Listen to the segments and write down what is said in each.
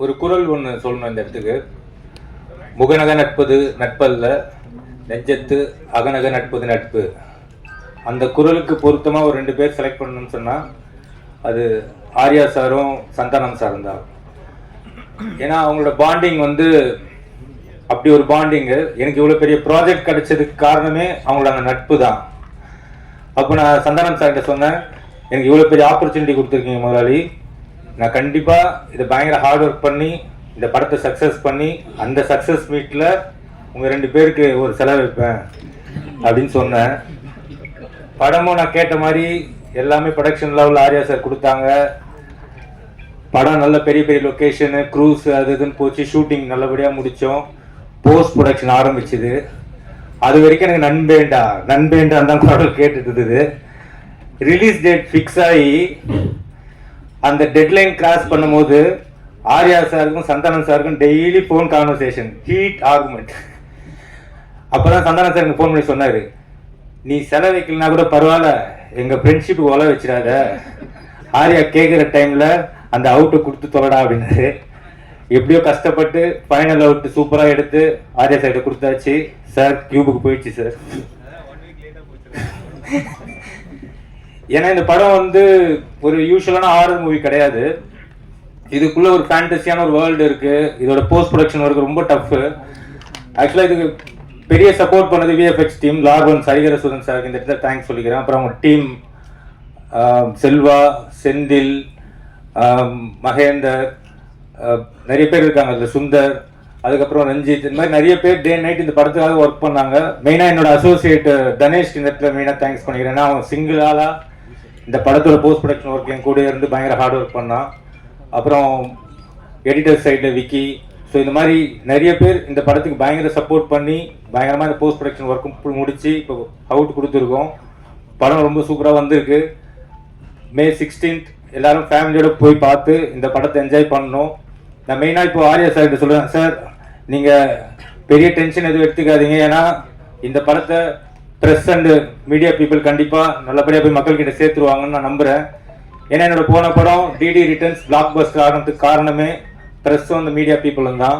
ஒரு குறள் ஒன்று சொல்லணும் இந்த இடத்துக்கு. முகநக நட்பது நட்பல்ல, நெஞ்சத்து அகநக நட்பது நட்பு. அந்த குறளுக்கு பொருத்தமாக ஒரு 2 பேர் செலக்ட் பண்ணணும்னு சொன்னால் அது ஆர்யா சாரும் சந்தானம் சாரும் தான். ஏன்னா அவங்களோட பாண்டிங் வந்து அப்படி ஒரு பாண்டிங்கு. எனக்கு இவ்வளோ பெரிய ப்ராஜெக்ட் கிடைச்சதுக்கு காரணமே அவங்களோட அந்த நட்பு தான். அப்போ நான் சந்தானம் சார்கிட்ட சொன்னேன், எனக்கு இவ்வளோ பெரிய ஆப்பர்ச்சுனிட்டி கொடுத்துருக்கீங்க முதலாளி, நான் கண்டிப்பாக இதை பயங்கர ஹார்ட் ஒர்க் பண்ணி இந்த படத்தை சக்ஸஸ் பண்ணி அந்த சக்ஸஸ் மீட்டில் உங்கள் 2 பேருக்கு ஒரு செலவு வைப்பேன் அப்படின்னு சொன்னேன். படமும் நான் கேட்ட மாதிரி எல்லாமே ப்ரொடக்ஷன் லெவலில் ஆர்யா சார் கொடுத்தாங்க. படம் நல்ல பெரிய பெரிய லொக்கேஷனு, க்ரூஸ் அது இதுன்னு போச்சு. ஷூட்டிங் நல்லபடியாக முடித்தோம். போஸ்ட் ப்ரொடக்ஷன் ஆரம்பிச்சுது. அது வரைக்கும் எனக்கு நண்பேண்டான் தான் குரல் கேட்டுட்டு இருந்தது. ரிலீஸ் டேட் ஃபிக்ஸ் ஆகி அந்த டெட்லைன் கிராஸ் பண்ணும்போது ஆர்யா சாருக்கும் சந்தானம் சாருக்கும் daily phone conversation, heat argument. அப்போதான் சந்தானம் சார் எனக்கு ஃபோன் பண்ணி சொன்னார், நீ செலவு வைக்கலனா கூட பரவாயில்ல, எங்கள் ஃப்ரெண்ட்ஷிப்புக்கு ஒல வச்சிடாத, ஆர்யா கேட்குற டைமில் அந்த அவுட்டை கொடுத்து தொலைடா அப்படின்னாரு. எப்படியோ கஷ்டப்பட்டு ஃபைனல் அவுட் சூப்பராக எடுத்து ஆர்யா சார்கிட்ட கொடுத்தாச்சு. சார் கியூபுக்கு போயிடுச்சு சார். ஏன்னா இந்த படம் வந்து ஒரு யூஸ்வலான ஹாரர் மூவி கிடையாது. இதுக்குள்ள ஒரு ஃபேண்டசியான ஒரு வேர்ல்டு இருக்கு. இதோட போஸ்ட் ப்ரொடக்ஷன் ஒர்க் ரொம்ப டஃப். ஆக்சுவலாக இதுக்கு பெரிய சப்போர்ட் பண்ணது விஎஃப்எக்ஸ் டீம், லார்வன் சரிகரசுதன் சார், இந்த இடத்துல தேங்க்ஸ் சொல்லிக்கிறேன். அப்புறம் அவங்க டீம் செல்வா, செந்தில், மகேந்தர், நிறைய பேர் இருக்காங்க அதில், சுந்தர், அதுக்கப்புறம் ரஞ்சித், இந்த மாதிரி நிறைய பேர் டே நைட் இந்த படத்துக்காக ஒர்க் பண்ணாங்க. மெயினாக என்னோட அசோசியேட் தனேஷ் இந்த இடத்துல மெயினாக தேங்க்ஸ் பண்ணிக்கிறேன். ஏன்னா அவன் சிங்கிள் ஆளாக இந்த படத்தோட போஸ்ட் ப்ரொடக்ஷன் ஒர்க் என் கூட இருந்து பயங்கர ஹார்ட் ஒர்க் பண்ணான். அப்புறம் எடிட்டர் சைடில் விக்கி. ஸோ இந்த மாதிரி நிறைய பேர் இந்த படத்துக்கு பயங்கர சப்போர்ட் பண்ணி பயங்கரமாக இந்த போஸ்ட் ப்ரொடக்ஷன் ஒர்க்கும் முடித்து இப்போ அவுட் கொடுத்துருக்கோம். படம் ரொம்ப சூப்பராக வந்திருக்கு. May 16th எல்லாரும் ஃபேமிலியோட போய் பார்த்து இந்த படத்தை என்ஜாய் பண்ணணும். நான் மெயினாக இப்போ ஆர்யா சார்கிட்ட சொல்லுவேன், சார் நீங்கள் பெரிய டென்ஷன் எதுவும் எடுத்துக்காதீங்க. ஏன்னா இந்த படத்தை ப்ரெஸ் அண்டு மீடியா பீப்புள் கண்டிப்பாக நல்லபடியாக போய் மக்கள்கிட்ட சேர்த்துருவாங்கன்னு நான் நம்புகிறேன். ஏன்னா என்னோட போன படம் டிடி ரிட்டர்ன்ஸ் பிளாக் பஸ்டர் ஆகிறதுக்கு காரணமே ப்ரெஸ்ஸும் அந்த மீடியா பீப்புளும் தான்.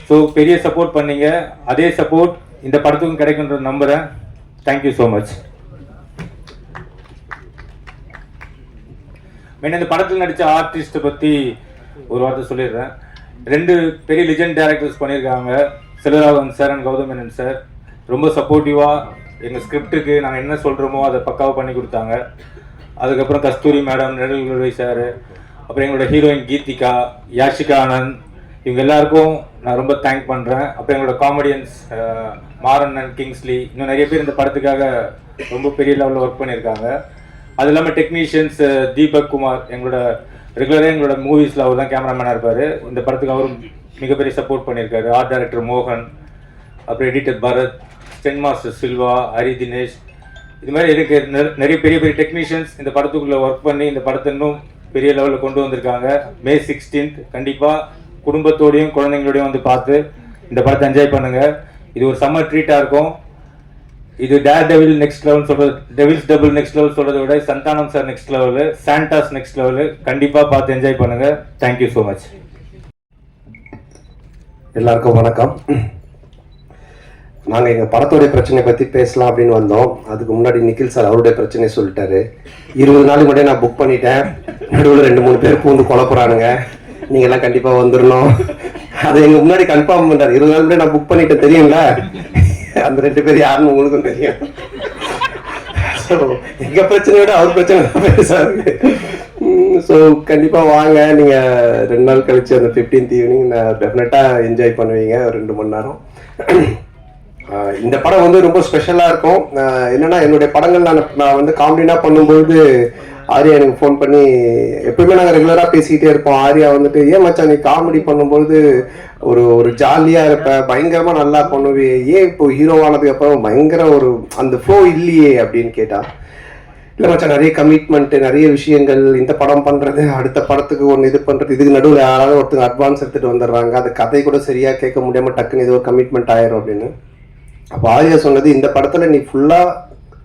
ஸோ பெரிய சப்போர்ட் பண்ணீங்க. அதே சப்போர்ட் இந்த படத்துக்கும் கிடைக்குன்றது நம்புகிறேன். Thank you so much. மெயின் இந்த படத்தில் நடித்த ஆர்டிஸ்ட்டை பற்றி ஒரு வார்த்தை சொல்லிடுறேன். 2 பெரிய லிஜெண்ட் டேரக்டர்ஸ் பண்ணியிருக்காங்க, Selvaraghavan sir and Gautham Menon sir. ரொம்ப சப்போர்ட்டிவாக எங்கள் ஸ்கிரிப்டுக்கு நாங்கள் என்ன சொல்கிறோமோ அதை பக்காவாக பண்ணி கொடுத்தாங்க. அதுக்கப்புறம் கஸ்தூரி மேடம், நெடுங்குறை சார், அப்புறம் எங்களோட ஹீரோயின் கீதிகா, யாஷிகா ஆனந்த், இவங்க எல்லாருக்கும் நான் ரொம்ப தேங்க் பண்ணுறேன். அப்புறம் எங்களோட காமெடியன்ஸ் மாறன் அண்ட் கிங்ஸ்லி, இன்னும் நிறைய பேர் இந்த படத்துக்காக ரொம்ப பெரிய லெவலில் ஒர்க் பண்ணியிருக்காங்க. அது இல்லாமல் டெக்னீஷியன்ஸ் தீபக் குமார், எங்களோட ரெகுலராக எங்களோட மூவிஸில் அவர் தான் கேமராமேனாக இருப்பார். இந்த படத்துக்கு அவரும் மிகப்பெரிய சப்போர்ட் பண்ணியிருக்காரு. ஆர்ட் டைரக்டர் மோகன், அப்புறம் editor Bharath, stunt master Silva, Hari Dinesh, இது மாதிரி எனக்கு நிறைய பெரிய பெரிய டெக்னீஷியன்ஸ் இந்த படத்துக்குள்ளே ஒர்க் பண்ணி இந்த படத்தை இன்னும் பெரிய லெவலில் கொண்டு வந்திருக்காங்க. May 16th கண்டிப்பாக குடும்பத்தோடையும் குழந்தைங்களோடையும் வந்து பார்த்து இந்த படத்தை என்ஜாய் பண்ணுங்கள். இது ஒரு சம்மர் ட்ரீட்டாக இருக்கும். இது டேர் டெவில் நெக்ஸ்ட் லெவல் சொல்கிறது, டெவில்ஸ் டபுள் நெக்ஸ்ட் லெவல் சொல்கிறத விட Santhanam sir next level, Santa's next level. கண்டிப்பாக பார்த்து என்ஜாய் பண்ணுங்கள். Thank you so much. எல்லாருக்கும் வணக்கம். நாங்கள் எங்கள் படத்தோடைய பிரச்சனையை பற்றி பேசலாம் அப்படின்னு வந்தோம். அதுக்கு முன்னாடி நிக்கில் சார் அவருடைய பிரச்சனையை சொல்லிட்டாரு. 20 நாளுக்கு முன்னாடி நான் புக் பண்ணிட்டேன். நடுவில் 2-3 பேர் பூந்து குழப்புறானுங்க, நீங்கள்லாம் கண்டிப்பாக வந்துடணும். அதை எங்கள் முன்னாடி கன்ஃபார்ம் பண்ணுறாரு. 20 நாள் முன்னாடி நான் புக் பண்ணிட்டேன், தெரியுங்களா? அந்த 2 பேர் யாருன்னு உங்களுக்கும் தெரியும். ஸோ எங்கள் பிரச்சனையோட அவர் பிரச்சனை தான் பேசுறாரு. ஸோ கண்டிப்பாக வாங்க. நீங்கள் 2 நாள் கழிச்சு அந்த 15th ஈவினிங் நான் டெஃபினட்டாக என்ஜாய் பண்ணுவீங்க. ஒரு 2 மணி நேரம். இந்த படம் வந்து ரொம்ப ஸ்பெஷலாக இருக்கும். என்னென்னா என்னுடைய படங்கள் நான் வந்து காமெடினா பண்ணும்போது ஆர்யா எனக்கு ஃபோன் பண்ணி, எப்பவுமே நாங்கள் ரெகுலராக பேசிக்கிட்டே இருப்போம். ஆர்யா வந்துட்டு, ஏன் மச்சான் நீ காமெடி பண்ணும்போது ஒரு ஜாலியாக இருப்ப, பயங்கரமாக நல்லா பண்ணுவே, ஏன் இப்போ ஹீரோவானதுக்கு அப்புறம் பயங்கர ஒரு அந்த ஃப்ளோ இல்லையே அப்படின்னு கேட்டா, இல்லை மச்சான் நிறைய கமிட்மெண்ட்டு, நிறைய விஷயங்கள், இந்த படம் பண்ணுறது, அடுத்த படத்துக்கு ஒன்று இது பண்ணுறது, இதுக்கு நடுவில் யாராவது ஒருத்தர் அட்வான்ஸ் எடுத்துகிட்டு வந்துடுறாங்க, அந்த கதை கூட சரியாக கேட்க முடியாமல் டக்குன்னு ஏதோ ஒரு கமிட்மெண்ட் ஆயிரும் அப்படின்னு. அப்போ ஆர்யா சொன்னது, இந்த படத்தில் நீ ஃபுல்லாக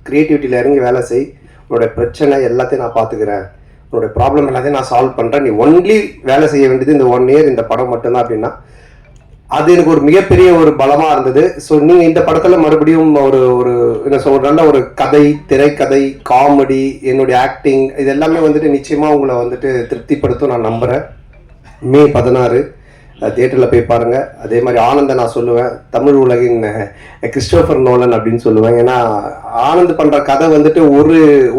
க்ரியேட்டிவிட்டியில் இறங்கி வேலை செய், உன்னோட பிரச்சனை எல்லாத்தையும் நான் பார்த்துக்கிறேன், உன்னோட ப்ராப்ளம் எல்லாத்தையும் நான் சால்வ் பண்ணுறேன், நீ ஒன்லி வேலை செய்ய வேண்டியது இந்த 1 இயர் இந்த படம் மட்டும்தான் அப்படின்னா அது எனக்கு ஒரு மிகப்பெரிய ஒரு பலமாக இருந்தது. ஸோ நீங்கள் இந்த படத்தில் மறுபடியும் ஒரு ஒரு என்ன சொல்ற நல்ல ஒரு கதை, திரைக்கதை, காமெடி, என்னுடைய ஆக்டிங் இது எல்லாமே வந்துட்டு நிச்சயமாக உங்களை வந்துட்டு திருப்திப்படுத்தும் நான் நம்புகிறேன். மே 16 தியேட்டரில் போய் பாருங்கள். அதே மாதிரி ஆனந்தை நான் சொல்லுவேன் தமிழ் உலகின் கிறிஸ்டோபர் நோலன் அப்படின்னு சொல்லுவேன். ஏன்னா ஆனந்த் பண்ணுற கதை வந்துட்டு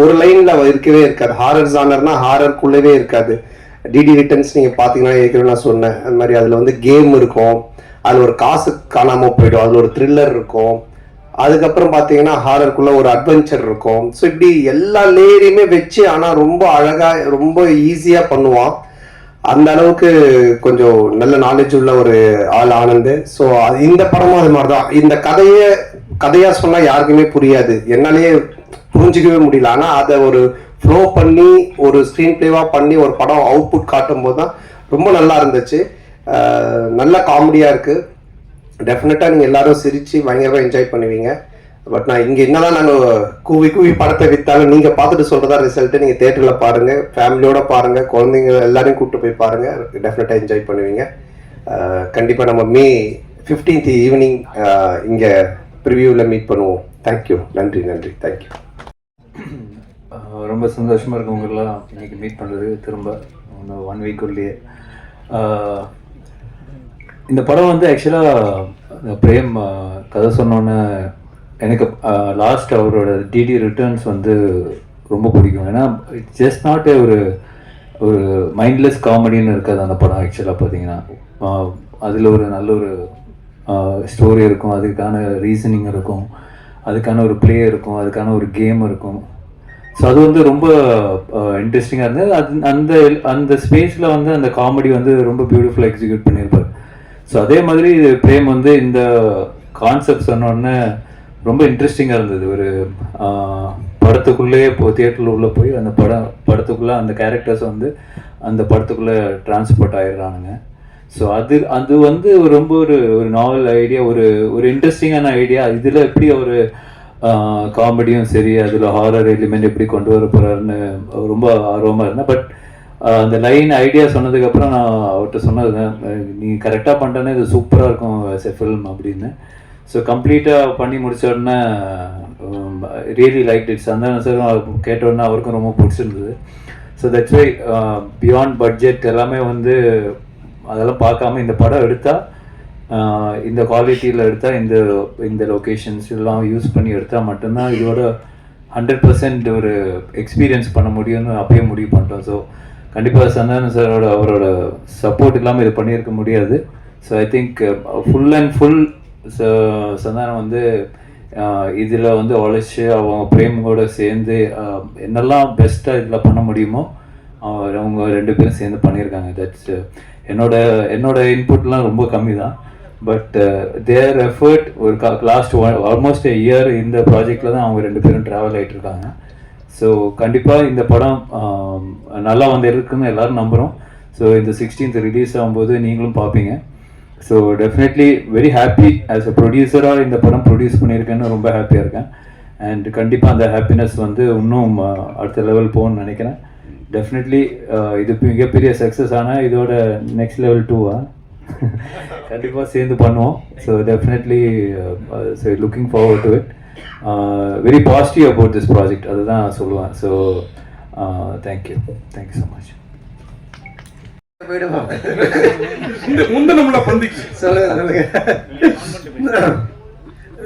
ஒரு லைனில் இருக்கவே இருக்காது. ஹாரர் ஜானர்னா ஹாரருக்குள்ளவே இருக்காது. டிடி ரிட்டர்ன்ஸ் நீங்கள் பார்த்தீங்கன்னா ஏற்கனவே நான் சொன்னேன் அந்த மாதிரி அதில் வந்து கேம் இருக்கும், அதில் ஒரு காசு காணாமல் போயிடும், அதில் ஒரு த்ரில்லர் இருக்கும், அதுக்கப்புறம் பார்த்தீங்கன்னா ஹாரருக்குள்ளே ஒரு அட்வென்ச்சர் இருக்கும். ஸோ இப்படி எல்லா லேயரையுமே வச்சு ஆனால் ரொம்ப அழகாக ரொம்ப ஈஸியாக பண்ணுவான். அந்த அளவுக்கு கொஞ்சம் நல்ல நாலேஜ் உள்ள ஒரு ஆள் ஆனந்த். ஸோ இந்த படமும் அது மாதிரி தான். இந்த கதையாக சொன்னால் யாருக்குமே புரியாது, என்னாலேயே புரிஞ்சிக்கவே முடியல. ஆனால் அதை ஒரு ஃப்ளோ பண்ணி ஒரு ஸ்க்ரீன் பிளேவாக பண்ணி ஒரு படம் அவுட்புட் காட்டும் போது தான் ரொம்ப நல்லா இருந்துச்சு. நல்ல காமெடியாக இருக்குது. டெஃபினட்டாக நீங்கள் எல்லாரும் சிரித்து பயங்கரமாக என்ஜாய் பண்ணுவீங்க. பட் நான் இங்கே என்னதான் நாங்கள் கூவி படத்தை விற்றாலும் நீங்கள் பார்த்துட்டு சொல்கிறதா ரிசல்ட்டு. நீங்கள் தேட்டரில் பாருங்கள், ஃபேமிலியோடு பாருங்கள், குழந்தைங்க எல்லாரையும் கூப்பிட்டு போய் பாருங்கள், டெஃபினட்டாக என்ஜாய் பண்ணுவீங்க. கண்டிப்பாக நம்ம May 15th ஈவினிங் இங்கே ப்ரிவியூவில் மீட் பண்ணுவோம். தேங்க்யூ. நன்றி தேங்க்யூ. ரொம்ப சந்தோஷமாக இருக்கும் உங்களெல்லாம் இன்றைக்கி மீட் பண்ணுறது திரும்ப 1 வீக்குள்ளேயே. இந்த படம் வந்து ஆக்சுவலாக பிரேம் கதை சொன்னோன்னே எனக்கு லாஸ்ட் அவரோட டிடி ரிட்டர்ன்ஸ் வந்து ரொம்ப பிடிக்கும். ஏன்னா இட்ஸ் ஜஸ்ட் நாட் ஒரு மைண்ட்லெஸ் காமெடின்னு இருக்காது அந்த படம். ஆக்சுவலாக பார்த்தீங்கன்னா அதில் ஒரு நல்ல ஒரு ஸ்டோரி இருக்கும், அதுக்கான ரீசனிங் இருக்கும், அதுக்கான ஒரு ப்ளே இருக்கும், அதுக்கான ஒரு கேம் இருக்கும். ஸோ அது வந்து ரொம்ப இன்ட்ரெஸ்டிங்காக இருந்தது. அது அந்த ஸ்பேஸில் வந்து அந்த காமெடி வந்து ரொம்ப பியூட்டிஃபுல்லாக எக்ஸிக்யூட் பண்ணியிருப்பார். ஸோ அதே மாதிரி பிரேம் வந்து இந்த கான்செப்ட் சொன்னோடனே ரொம்ப இன்ட்ரெஸ்டிங்காக இருந்தது. ஒரு படத்துக்குள்ளேயே தியேட்டரில் உள்ளே போய் அந்த படத்துக்குள்ளே அந்த கேரக்டர்ஸ் வந்து அந்த படத்துக்குள்ளே டிரான்ஸ்போர்ட் ஆகிடுறானுங்க. ஸோ அது வந்து ரொம்ப ஒரு நாவல் ஐடியா, ஒரு இன்ட்ரெஸ்டிங்கான ஐடியா. இதில் எப்படி ஒரு காமெடியும் சரி, அதில் ஹாரர் எலிமெண்ட் எப்படி கொண்டு வர போகிறாருன்னு ரொம்ப ஆர்வமாக இருந்தேன். பட் அந்த லைன் ஐடியா சொன்னதுக்கப்புறம் நான் அவர்கிட்ட சொன்னது, நீ கரெக்டாக பண்ணிட்டேன்னா இது சூப்பராக இருக்கும் ஃபில்ம் அப்படின்னு. ஸோ கம்ப்ளீட்டாக பண்ணி முடிச்ச உடனே ரியலி லைக் இட்ஸ். அந்த சார் கேட்ட உடனே அவருக்கும் ரொம்ப பிடிச்சிருந்தது. So that's why beyond budget எல்லாமே வந்து அதெல்லாம் பார்க்காம இந்த படம் எடுத்தால், இந்த குவாலிட்டியில் எடுத்தால், இந்த லொக்கேஷன்ஸ் எல்லாம் யூஸ் பண்ணி எடுத்தால் மட்டும்தான் இதோட 100% ஒரு எக்ஸ்பீரியன்ஸ் பண்ண முடியும்னு அப்பயே முடிவு பண்ணிட்டோம். ஸோ கண்டிப்பாக சந்தானம் சாரோட அவரோட சப்போர்ட் இல்லாமல் இது பண்ணியிருக்க முடியாது. So I think full and full Santhanam வந்து இதில் வந்து உழைச்சி அவங்க பிரேமோட சேர்ந்து என்னெல்லாம் பெஸ்ட்டாக இதில் பண்ண முடியுமோ அவங்க 2 பேரும் சேர்ந்து பண்ணியிருக்காங்க. தட்ஸ் என்னோட இன்புட்லாம் ரொம்ப கம்மி தான். பட் தேர் எஃபர்ட் ஒரு லாஸ்ட் ஆல்மோஸ்ட் இயர் இந்த ப்ராஜெக்டில் தான் அவங்க 2 பேரும் ட்ராவல் ஆகிட்டு இருக்காங்க. ஸோ கண்டிப்பாக இந்த படம் நல்லா வந்து இருக்குன்னு எல்லோரும் நம்புகிறோம். ஸோ இந்த 16th ரிலீஸ் ஆகும்போது நீங்களும் பார்ப்பீங்க. So definitely very happy as a ப்ரொடியூசராக இந்த படம் ப்ரொடியூஸ் பண்ணியிருக்கேன்னு ரொம்ப ஹாப்பியாக இருக்கேன். அண்ட் கண்டிப்பாக அந்த ஹாப்பினஸ் வந்து இன்னும் அடுத்த லெவல் போகணும்னு நினைக்கிறேன். டெஃபினெட்லி இது மிகப்பெரிய சக்ஸஸ் ஆனால் இதோட நெக்ஸ்ட் லெவல் 2 கண்டிப்பாக சேர்ந்து பண்ணுவோம். So definitely so looking forward to it. Very positive about this project அதுதான் சொல்லுவேன். So thank you so much. முந்தனம்ல பந்திக்கு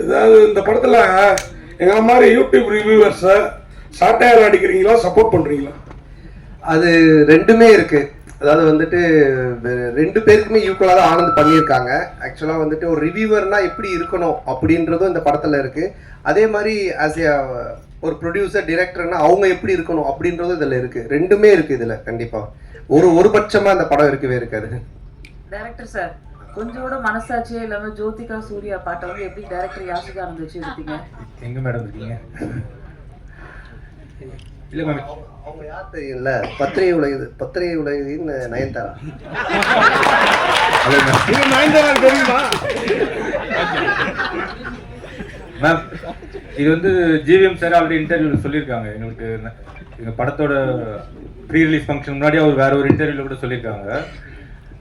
அதாவது இந்த படத்துல எங்களை மாதிரி யூடியூப் ரிவ்யூவர்ஸை சாட்டையார் அடிக்கிறீங்களா, சப்போர்ட் பண்றீங்களா? அது ரெண்டுமே இருக்கு. அதாவது வந்துட்டு 2 பேருக்குமே ஈக்குவலாக தான் ஆனந்த் பண்ணியிருக்காங்க. ஆக்சுவலாக வந்துட்டு ஒரு ரிவ்யூவர்னா எப்படி இருக்கணும் அப்படின்றதும் இந்த படத்தில் இருக்கு. அதே மாதிரி ஆஸ் ஏ ஒரு ப்ரொடியூசர் டிரெக்டர்னா அவங்க எப்படி இருக்கணும் அப்படின்றதும் இதில் இருக்கு. ரெண்டுமே இருக்கு இதில். கண்டிப்பாக ஒரு பட்சமாக இந்த படம் இருக்கவே இருக்காது. டைரக்டர் சார், கொஞ்சம் கூட மனசாட்சியே இல்லாம ஜோதிகா சூர்யா பாட்டை வந்து எப்படி டைரக்டர் யாசிகா ஆனந்த் வச்சு எடுத்தீங்க? எங்க மேடம் இருக்கீங்க? இல்லை மேம், அவங்க யார் தெரியும்ல, பத்திரிகை உலகின்னு நயன்தாரா. தெரியுமா மேம்? இது வந்து ஜிவிஎம் சார் அப்படி இன்டர்வியூவில் சொல்லியிருக்காங்க. எங்களுக்கு இந்த படத்தோட ப்ரீ ரிலீஸ் ஃபங்க்ஷன் முன்னாடி அவர் வேற ஒரு இன்டர்வியூவில் கூட சொல்லியிருக்காங்க.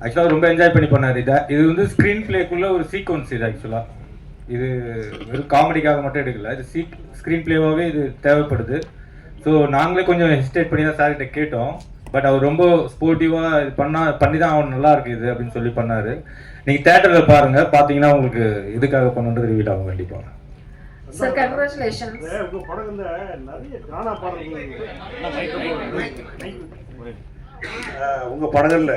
ஆக்சுவலாக ரொம்ப என்ஜாய் பண்ணி பண்ணார். இது வந்து ஸ்க்ரீன் பிளேக்குள்ள ஒரு சீக்வன்ஸ். இது ஆக்சுவலாக இது வெறும் காமெடிக்காக மட்டும் எடுக்கல, இது ஸ்க்ரீன் பிளேவாகவே இது தேவைப்படுது. ஸோ நாங்களே கொஞ்சம் ஹெசிடேட் பண்ணி தான் சார்கிட்ட கேட்டோம். பட் அவர் ரொம்ப ஸ்போர்ட்டிவாக இது பண்ணி தான் அவன் நல்லா இருக்குது இது அப்படின்னு சொல்லி பண்ணார். நீங்கள் தேட்டரில் பாருங்கள், பார்த்தீங்கன்னா உங்களுக்கு இதுக்காக பண்ணுன்றது ரிவீல் ஆகும் கண்டிப்பாக. Sir congratulations. உங்க படங்கள்ல நிறைய கானா பாடல்கள் உங்க படங்கள்ல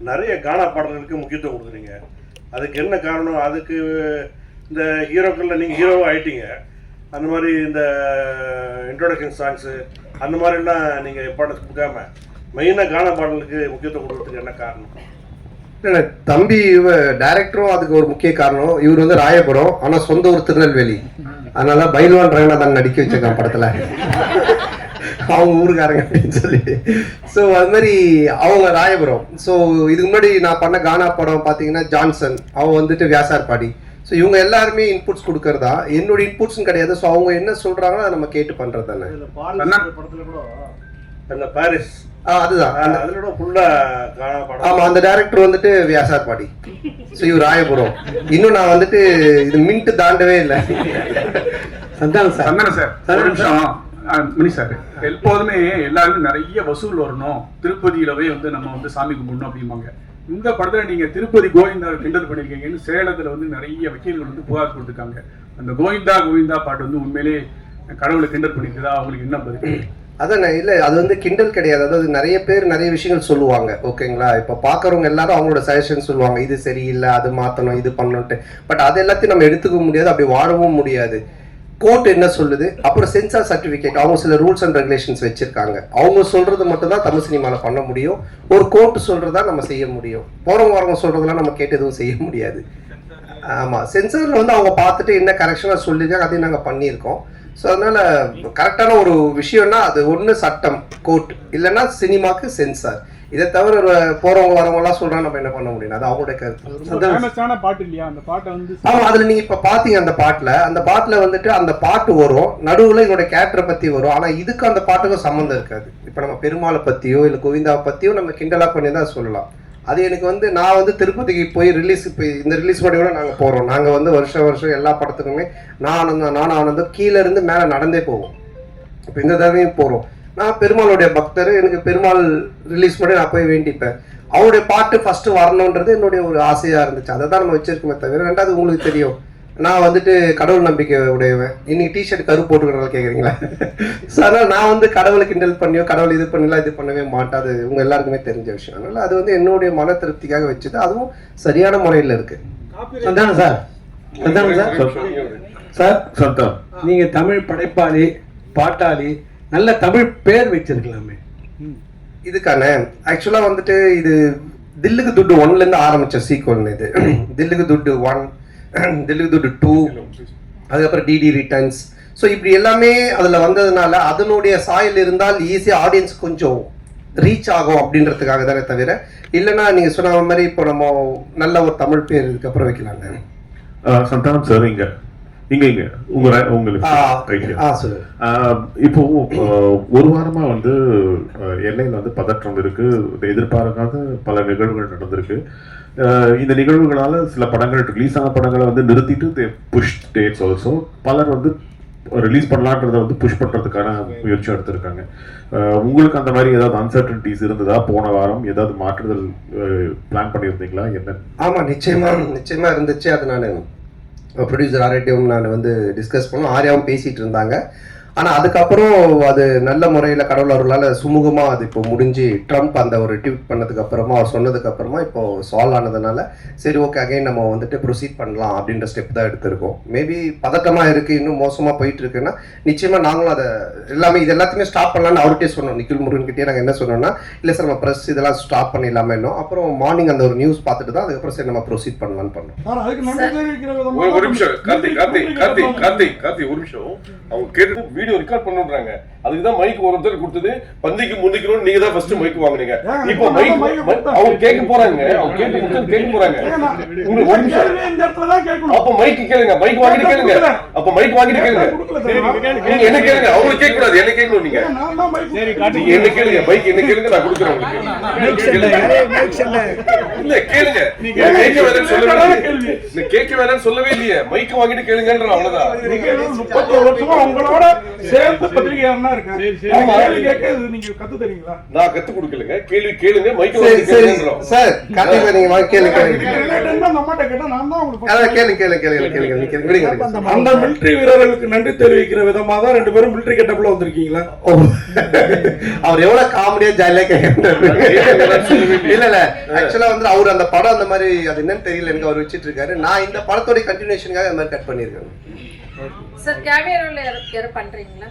நிறைய கானா பாடல்களுக்கு முக்கியத்துவம் கொடுக்குறீங்க. அதுக்கு என்ன காரணம்? அதுக்கு இந்த ஹீரோக்கள்ல நீங்க ஹீரோவாக ஆயிட்டீங்க. அந்த மாதிரி இந்த இன்ட்ரோடக்ஷன் சாங்ஸு அந்த மாதிரிலாம் நீங்கள் இம்பார்ட்டன்ஸ் கொடுக்காம மெயினாக கானா பாடலுக்கு முக்கியத்துவம் கொடுக்கறதுக்கு என்ன காரணம்? இல்லை தம்பி டைரக்டரும் அதுக்கு ஒரு முக்கிய காரணம். இவர் வந்து ராயபுரம், ஆனால் சொந்த ஊர் திருநெல்வேலி. அதனால பைல்வான் ரங்கநாதன் நடிக்க வச்சிருக்கான் படத்தில், அவங்க ஊருக்காரங்க அப்படின்னு சொல்லி. ஸோ அது மாதிரி அவங்க ராயபுரம். ஸோ இதுக்கு முன்னாடி நான் பண்ண கானா படம் பார்த்தீங்கன்னா ஜான்சன், அவன் வந்துட்டு வியாசார்பாடி. ஸோ இவங்க எல்லாருமே இன்புட்ஸ் கொடுக்கறதா, என்னோட இன்புட்ஸும் கிடையாது. ஸோ அவங்க என்ன சொல்றாங்களோ அதை நம்ம கேட்டு பண்றது தானே. படத்துல கூட அந்த பாரிஸ் அதுதான் அதோட ஃபுல்லா கானா படம். ஆமா, அந்த டைரக்டர் வந்துட்டு வியாசார்பாடி. ஸோ இவர் ராயபுரம். இன்னும் நான் வந்துட்டு இது மின்ட்டு தாண்டவே இல்லை. சந்தானம் சார் ஒரு நிமிஷம். மணி சார், எப்போதுமே எல்லாருமே நிறைய வசூல் வரணும், திருப்பதியிலவே வந்து நம்ம வந்து சாமி கும்பிடணும் அப்படிம்பாங்க. இந்த படத்துல நீங்க திருப்பதி கோவிந்தா கிண்டல் பண்ணிருக்கீங்கன்னு சேலத்துல வந்து நிறைய வக்கீல்கள் வந்து புகார் கொடுத்துருக்காங்க. அந்த கோவிந்தா கோவிந்தா பாட்டு வந்து உண்மையிலே கடவுளை கிண்டல் பண்ணிருக்குதா? அவங்களுக்கு என்ன பதில்? அதான் இல்லை, அது வந்து கிண்டல் கிடையாது. அதாவது நிறைய பேர் நிறைய விஷயங்கள் சொல்லுவாங்க, ஓகேங்களா? இப்போ பார்க்குறவங்க எல்லாரும் அவங்களோட சஜஷன் சொல்லுவாங்க, இது சரியில்லை, அது மாற்றணும், இது பண்ணணுன்ட்டு. பட் அது எல்லாத்தையும் நம்ம எடுத்துக்க முடியாது, அப்படி வாழவும் முடியாது. கோர்ட் என்ன சொல்லுது, அப்புறம் சென்சார் சர்டிஃபிகேட், அவங்க சில ரூல்ஸ் அண்ட் ரெகுலேஷன்ஸ் வச்சிருக்காங்க. அவங்க சொல்றது மட்டும் தான் தமிழ் சினிமாவில் பண்ண முடியும். ஒரு கோர்ட் சொல்றதா நம்ம செய்ய முடியும். போறவங்க வரவங்க சொல்றதெல்லாம் நம்ம கேட்டு எதுவும் செய்ய முடியாது. ஆமா, சென்சார்ல வந்து அவங்க பார்த்துட்டு என்ன கரெக்ஷனாக சொல்லியிருக்காங்க அதையும் நாங்கள் பண்ணியிருக்கோம். ஸோ அதனால கரெக்டான ஒரு விஷயம்னா அது ஒன்று சட்டம் கோர்ட், இல்லைன்னா சினிமாக்கு சென்சார். இதை தவிர போறவங்க வரவங்கலாம் சொல்றாங்க, நம்ம என்ன பண்ண முடியும்? அது அவங்களுடைய கருத்து. பாட்டு இல்லையா அந்த பாட்டை வந்து? ஆமா, அதுல நீங்க இப்ப பாத்தீங்க அந்த பாட்டுல வந்துட்டு அந்த பாட்டு வரும், நடுவுல என்னோட கேரக்டரை பத்தி வரும். ஆனா இதுக்கு அந்த பாட்டுக்கும் சம்மந்தம் இருக்காது. இப்ப நம்ம பெருமாளை பத்தியோ இல்ல கோவிந்தாவை பத்தியோ நம்ம கிண்டலா பண்ணி தான் சொல்லலாம். அது எனக்கு வந்து நான் வந்து திருப்பதிக்கு போய் ரிலீஸ், இப்போ இந்த ரிலீஸ் கூட நாங்கள் போகிறோம். நாங்கள் வந்து வருஷம் எல்லா படத்துக்குமே நான் ஆனந்தம் கீழே இருந்து மேலே நடந்தே போவோம். இப்போ இந்த தடவையும் போகிறோம். நான் பெருமாளுடைய பக்தர், எனக்கு பெருமாள் ரிலீஸ் பண்ணி நான் போய் வேண்டிப்பேன். அவருடைய பாட்டு ஃபர்ஸ்ட் வரணுன்றது என்னுடைய ஒரு ஆசையாக இருந்துச்சு. அதை தான் நம்ம வச்சிருக்கோமே தவிர. ரெண்டாவது உங்களுக்கு தெரியும், நான் வந்துட்டு கடவுள் நம்பிக்கை உடையவன். இன்னைக்கு டிஷர்ட் கருப்பு போட்டுக்கிறதால கேட்குறீங்களா? ஸோ அதனால் நான் வந்து கடவுளை கிண்டல் பண்ணியோ கடவுள் இது பண்ணலாம் இது பண்ணவே மாட்டாது, உங்கள் எல்லாருக்குமே தெரிஞ்ச விஷயம். அதனால் அது வந்து என்னுடைய மன திருப்திக்காக வச்சுது, அதுவும் சரியான முறையில் இருக்கு. சந்தானம் சார், சார் நீங்க தமிழ் படைப்பாளி, பாட்டாளி, நல்ல தமிழ் பேர் வச்சிருக்கலாமே. இதுக்கான ஆக்சுவலாக வந்துட்டு இது தில்லுக்கு துட்டு 1லேருந்து ஆரம்பித்த சீக்வல். இது தில்லுக்கு துட்டு 1, தில்லுக்கு துட்டு 2, அதுக்கப்புறம் டிடி ரிட்டர்ன்ஸ். ஸோ இப்படி எல்லாமே அதில் வந்ததுனால அதனுடைய சாயல் இருந்தால் ஈஸியாக ஆடியன்ஸ் கொஞ்சம் ரீச் ஆகும் அப்படின்றதுக்காக தானே தவிர, இல்லைன்னா நீங்கள் சொன்ன மாதிரி இப்போ நம்ம நல்ல ஒரு தமிழ் பேர் இதுக்கப்புறம் வைக்கலாங்க. சந்தானம் சார், உங்களுக்கு இப்போ ஒரு வாரமா வந்து எல்லையில் வந்து பதற்றம் இருக்கு, எதிர்பார்க்காத பல நிகழ்வுகள் நடந்திருக்கு. இந்த நிகழ்வுகளால சில படங்கள் ரிலீஸ் ஆன படங்களை வந்து நிறுத்திட்டு புஷ் டேட்ஸ் ஆல்சோ பலர் வந்து ரிலீஸ் பண்ணலான்றதை வந்து புஷ் பண்றதுக்கான முயற்சி எடுத்திருக்காங்க. உங்களுக்கு அந்த மாதிரி ஏதாவது அன்சர்டனிட்டிஸ் இருந்ததா? போன வாரம் ஏதாவது மாற்றுதல் பிளான் பண்ணியிருந்தீங்களா? என்ன? ஆமா, நிச்சயமா இருந்துச்சு. அது நான் ப்ரொடியூசர் ஆர்யாட்டையும் நான் வந்து டிஸ்கஸ் பண்ணோம், ஆர்யாவும் பேசிட்டு இருந்தாங்க. ஆனால் அதுக்கப்புறம் அது நல்ல முறையில் கடவுள் அவர்களால் சுமூகமாக அது இப்போ முடிஞ்சு, ட்ரம்ப் அந்த ஒரு ட்வீட் பண்ணதுக்கு அப்புறமா அவர் சொன்னதுக்கு அப்புறமா இப்போ சால்வ் ஆனதுனால சரி ஓகே அகைன் நம்ம வந்துட்டு ப்ரொசீட் பண்ணலாம் அப்படின்ற ஸ்டெப் தான் எடுத்திருக்கோம். மேபி பதட்டமாக இருக்குது, இன்னும் மோசமாக போயிட்டு இருக்குன்னா நிச்சயமாக நாங்களும் அதை எல்லாமே இது எல்லாத்தையுமே ஸ்டாப் பண்ணலான்னு அவர்கிட்டே சொன்னோம். நிக்கில் முருகன்கிட்டே நாங்கள் என்ன சொன்னோம்னா, இல்லை சார் நம்ம ப்ரெஸ் இதெல்லாம் ஸ்டாப் பண்ணிடலாமே இன்னும். அப்புறம் மார்னிங் அந்த ஒரு நியூஸ் பார்த்துட்டு தான் அதுக்கப்புறம் சரி நம்ம ப்ரொசீட் பண்ணலான்னு பண்ணோம். ஒரு நிமிஷம் கார்த்திக், ஒரு நிமிஷம் அவங்க கேட்டு வீடியோ ரெக்கார்ட் பண்ணுறாங்க. அதுக்கு தான் மைக் ஒருத்தர் கொடுத்தது. பந்திக்கு முந்திக்கணும் நீங்க தான் ஃபர்ஸ்ட் மைக் வாங்குனீங்க. இப்போ மைக் அவங்க கேட்க போறாங்க, அவங்க கேட்க போறாங்க. உங்களுக்கு ஒரு நிமிஷம். அப்ப மைக் கேளுங்க, மைக் வாங்கிட்டு கேளுங்க. அப்ப மைக் வாங்கிட்டு கேளுங்க. நீங்க என்ன கேளுங்க, அவங்க கேட்க கூடாது, என்ன கேட்கணும் நீங்க. நீங்க என்ன கேளுங்க, மைக் என்ன கேளுங்க, நான் கொடுக்குறேன் உங்களுக்கு. இல்ல கேளுங்க, கேட்க வேணாம்னு சொல்லவே இல்ல, கேட்க வேணாம்னு சொல்லவே இல்லையே. மைக் வாங்கிட்டு கேளுங்கன்ற அவ்வளவுதான். 30 வருஷமா உங்களோட சேர்ந்து பத்திரிகையாளனா இருக்கேன். கேள்வி கேட்க நீங்க கத்து தரீங்களா? நான் கத்து கொடுக்கலங்க, கேள்வி கேளுங்க, மைக் சரி வாங்கிட்டு சரி கேளுங்கறோம். சார் கண்டிப்பா நீங்க வாங்க கேளுங்க. நம்மட்ட கேட்டா நான் தான் உங்களுக்கு அதான் கேளுங்க. அந்த மிலிட்டரி வீரர்களுக்கு நன்றி தெரிவிக்கிற விதமா தான் 2 பேரும் மிலிட்டரி கெட்டப்ல வந்திருக்கீங்களா? அவர் எவ்வளவு காமெடியா ஜாலியா கேட்டாரு. இல்ல இல்ல ஆக்சுவலா வந்து அவர் அந்த படம் அந்த மாதிரி அது என்னன்னு தெரியல எனக்கு அவர் வச்சிட்டு இருக்காரு. நான் இந்த படத்தோட கண்டினியூஷனுக்காக அந்த மாதிரி கட் பண்ணிருக்கேன். சார் கேமியோ ரோல் யார பண்றீங்களா?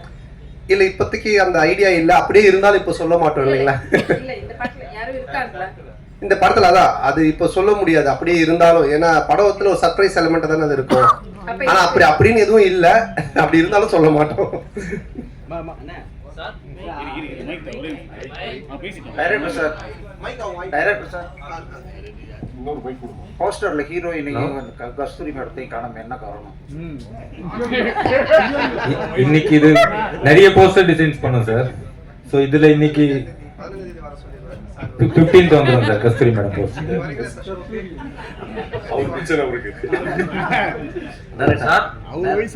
இல்ல இப்போதைக்கு அந்த ஐடியா இல்ல, அப்படியே இருந்தாலும் இப்ப சொல்ல மாட்டோம் இல்லைங்களா? இல்ல இந்த பாட்டுல யாரும் இருக்காங்களா? இந்த படத்துல அதான் அது இப்ப சொல்ல முடியாது அப்படியே இருந்தாலும், ஏன்னா படத்துல ஒரு சர்ப்ரைஸ் எலிமெண்ட் தானே அது இருக்கும். ஆனா அப்படின்னு எதுவும் இல்ல, அப்படி இருந்தாலும் சொல்ல மாட்டோம். டைரக்டர் சார், போஸ்டர்ல ஹீரோயினையும் கஸ்தூரி மேடத்தையும் காணாம என்ன காரணம்? இன்னைக்கு இது நிறைய போஸ்டர் டிசைன்ஸ் பண்ணோம் சார். ஸோ இதுல இன்னைக்கு 15th வந்துடும் sir Kasthuri madam poster.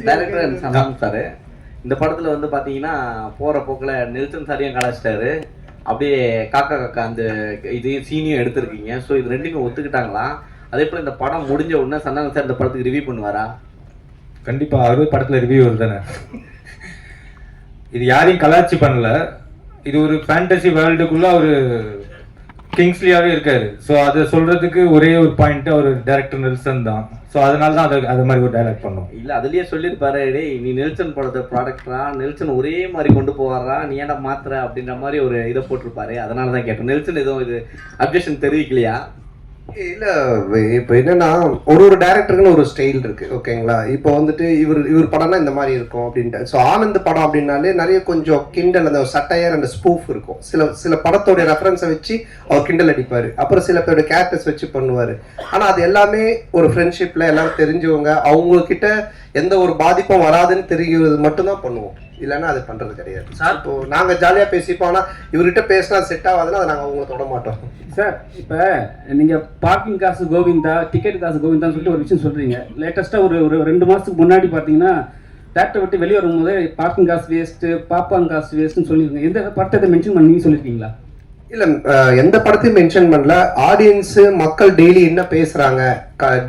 Director Santhanam sir, இந்த படத்துல வந்து பாத்தீங்கன்னா போற போக்குல நெல்சன் சாரையும் கலாச்சிட்டாரு, அப்படியே காக்கா காக்கா அந்த இதையும் சீனியும் எடுத்திருக்கீங்க. ஸோ இது ரெண்டுமே ஒத்துக்கிட்டாங்களா? அதே போல் இந்த படம் முடிஞ்ச உடனே சந்தானம் சார் இந்த படத்துக்கு ரிவ்யூ பண்ணுவாரா? கண்டிப்பா அவரு படத்துல ரிவ்யூ வருதானே. இது யாரையும் கலாச்சி பண்ணல, இது ஒரு ஃபேண்டசி வேர்ல்டுக்குள்ள ஒரு கிங்ஸ்லியாவே இருக்காரு. ஸோ அதை சொல்றதுக்கு ஒரே ஒரு பாயிண்ட் அவர் டைரக்டர் நெல்சன் தான். ஸோ அதனால தான் அது மாதிரி ஒரு டைலாக் பண்ணோம். இல்லை அதுலயே சொல்லியிருப்பாரு, டேய் நீ நெல்சன் படத்தை ப்ராடக்டரா, நெல்சன் ஒரே மாதிரி கொண்டு போவாரா, நீ ஏன்டா மாத்துற அப்படின்ற மாதிரி ஒரு இதை போட்டிருப்பாரு. அதனால தான் கேட்டோம். நெல்சன் எதுவும் இது அப்ஜெக்ஷன் தெரிவிக்கலையா? இல்ல இப்போ என்னன்னா ஒரு டைரக்டருக்குன்னு ஒரு ஸ்டைல் இருக்கு ஓகேங்களா. இப்போ வந்துட்டு இவர் படம்னா இந்த மாதிரி இருக்கும் அப்படின்ட்டு. ஸோ ஆனந்த் படம் அப்படின்னாலே நிறைய கொஞ்சம் கிண்டல், அந்த சட்டையர் அந்த ஸ்பூஃப் இருக்கும். சில படத்தோடைய ரெஃபரன்ஸை வச்சு அவர் கிண்டல் அடிப்பாரு. அப்புறம் சில பேரோட கேரக்டர்ஸ் வச்சு பண்ணுவாரு. ஆனா அது எல்லாமே ஒரு ஃப்ரெண்ட்ஷிப்ல எல்லாரும் தெரிஞ்சவங்க, அவங்கக்கிட்ட எந்த ஒரு பாதிப்பும் வராதுன்னு தெரிகிறது மட்டும்தான் பண்ணுவோம். இல்லைன்னா அது பண்றது கிடையாது. இப்போ நாங்க ஜாலியா பேசிப்போம், ஆனா இவர்கிட்ட பேசினா செட் ஆகாதுன்னா அதை நாங்க அவங்களை தொட மாட்டோம். சார் இப்போ நீங்கள் பார்க்கிங் காசு கோவிந்தா, டிக்கெட் காசு கோவிந்தான்னு சொல்லிட்டு ஒரு விஷயம் சொல்கிறீங்க. லேட்டஸ்ட்டாக ஒரு 2 மாதத்துக்கு முன்னாடி பார்த்தீங்கன்னா தேட்டரை விட்டு வெளியே வரும்போது பார்க்கிங் காசு வேஸ்ட்டு, பாப்கார்ன் காசு வேஸ்ட்டுன்னு சொல்லியிருக்கீங்க. எந்த படத்தை மென்ஷன் பண்ணி சொல்லியிருக்கீங்களா? இல்ல எந்த படத்தையும் மென்ஷன் பண்ணல. ஆடியன்ஸ் மக்கள் டெய்லி என்ன பேசுறாங்க,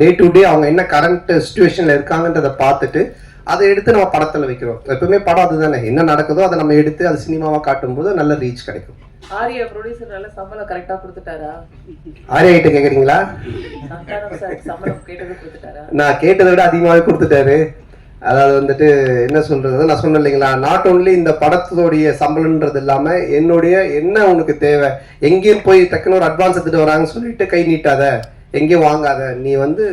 டே டு டே அவங்க என்ன கரண்ட் சிச்சுவேஷன்ல இருக்காங்கன்றதை பார்த்துட்டு அதை எடுத்து நம்ம படத்துல வைக்கிறோம். எப்பவுமே படம் அதுதானே, என்ன நடக்குதோ அதை நம்ம எடுத்து அது சினிமாவா காட்டும் போது நல்ல ரீச் கிடைக்கும். ஆரியா ப்ரொடியூசர்னால சம்பளம் கரெக்டா கொடுத்துட்டாரா? ஆரியா கிட்ட கேக்குறீங்களா? சந்தானம் சார் சம்பளம் கேட்டது கொடுத்துட்டாரா? நான் கேட்டதை விட அதிகமாகவே கொடுத்துட்டாரு. அதாவது வந்துட்டு என்ன சொல்றது, நான் சொன்னேன் இல்லைங்களா, நாட் ஓன்லி இந்த படத்தோடைய சம்பளம்ன்றது இல்லாம என்னுடைய என்ன உனக்கு தேவை, எங்கேயும் போய் டக்குன்னு ஒரு அட்வான்ஸ் எடுத்துட்டு வராங்கன்னு சொல்லிட்டு கை நீட்டாத, எங்கேயும் வாங்காத, நீ வந்து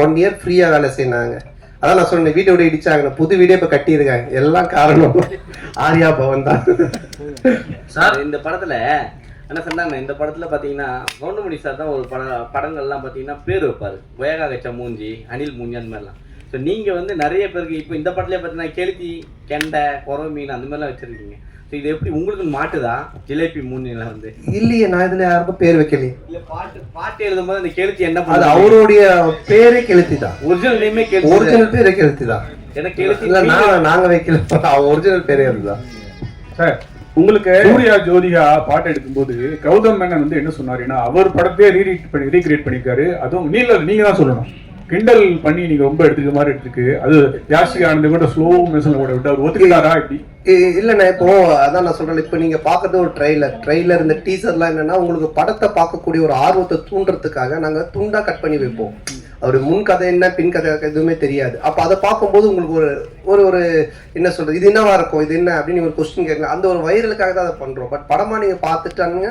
1 year ஃப்ரீயா வேலை செய்யினாங்க. அதான் நான் சொன்னேன், வீட்டை விட இடிச்சாங்க, புது வீடே இப்ப கட்டியிருக்காங்க. எல்லாம் காரணம் ஆர்யா பவன் தான். சார் இந்த படத்துல என்ன சொன்னாங்க, இந்த படத்துல பாத்தீங்கன்னா கவுண்டமணி சார் தான் ஒரு படங்கள்லாம் பாத்தீங்கன்னா பேர் வைப்பாரு, ஒயகா கச்சா மூஞ்சி, அனில் மூஞ்சி அந்த மாதிரிலாம். ஸோ நீங்க வந்து நிறைய பேருக்கு இப்போ இந்த படத்துல பார்த்தீங்கன்னா கெளுத்தி, கெண்டை, குறவை மீன் அந்த மாதிரிலாம் வச்சிருக்கீங்க. ஸோ இது எப்படி உங்களுக்கு மாட்டுதா ஜிலேபி மூஞ்சிலாம் வந்து? இல்லையே, நான் இதுல யாருக்கும் பேர் வைக்கலையே. இல்ல பாட்டு எழுதும்போது அந்த கெளுத்தி என்ன பண்ணது, அவருடைய பேரே கெளுத்தி தான். ஒரிஜினல் நேமே கெளுத்தி, ஒரிஜினல் பேரே கெளுத்தி தான். எனக்கு கெளுத்தி இல்ல நாங்க வைக்கல, ஒரிஜினல் பேரே அதுதான். சார் உங்களுக்கு சூர்யா ஜோதிகா பாட்டு எடுக்கும்போது கௌதம் மேனன் வந்து என்ன சொன்னாருன்னா, அவர் படத்தையே ரீக்ரியேட் பண்ணிருக்காரு. அதுவும் நீங்க தான் சொல்லணும், கிண்டல் பண்ணி நீங்க ரொம்ப எடுத்துக்க மாதிரி எடுத்துக்கு. அது யாஷிகா ஆனந்த் கூட ஸ்லோ மோஷன்ல கூட விட்டு அவர் ஒத்துக்கிட்டாரா இப்படி? இல்லண்ணா, இப்போ அதான் நான் சொல்றேன், இப்போ நீங்க பாக்குறது ஒரு ட்ரெய்லர் இந்த டீசர்லாம் என்னன்னா உங்களுக்கு படத்தை பார்க்கக்கூடிய ஒரு ஆர்வத்தை தூண்டுறதுக்காக நாங்க துண்டா கட் பண்ணி வைப்போம். அவரு முன் கதை என்ன பின் கதை எதுவுமே தெரியாது. அப்ப அதை பார்க்கும்போது உங்களுக்கு ஒரு ஒரு என்ன சொல்றது, இது என்னவா இருக்கும், இது என்ன அப்படின்னு ஒரு கொஸ்டின் கேட்கலாம். அந்த ஒரு வைரலுக்காக தான் அதை பண்றோம். பட் படமா நீங்க பார்த்துட்டானுங்க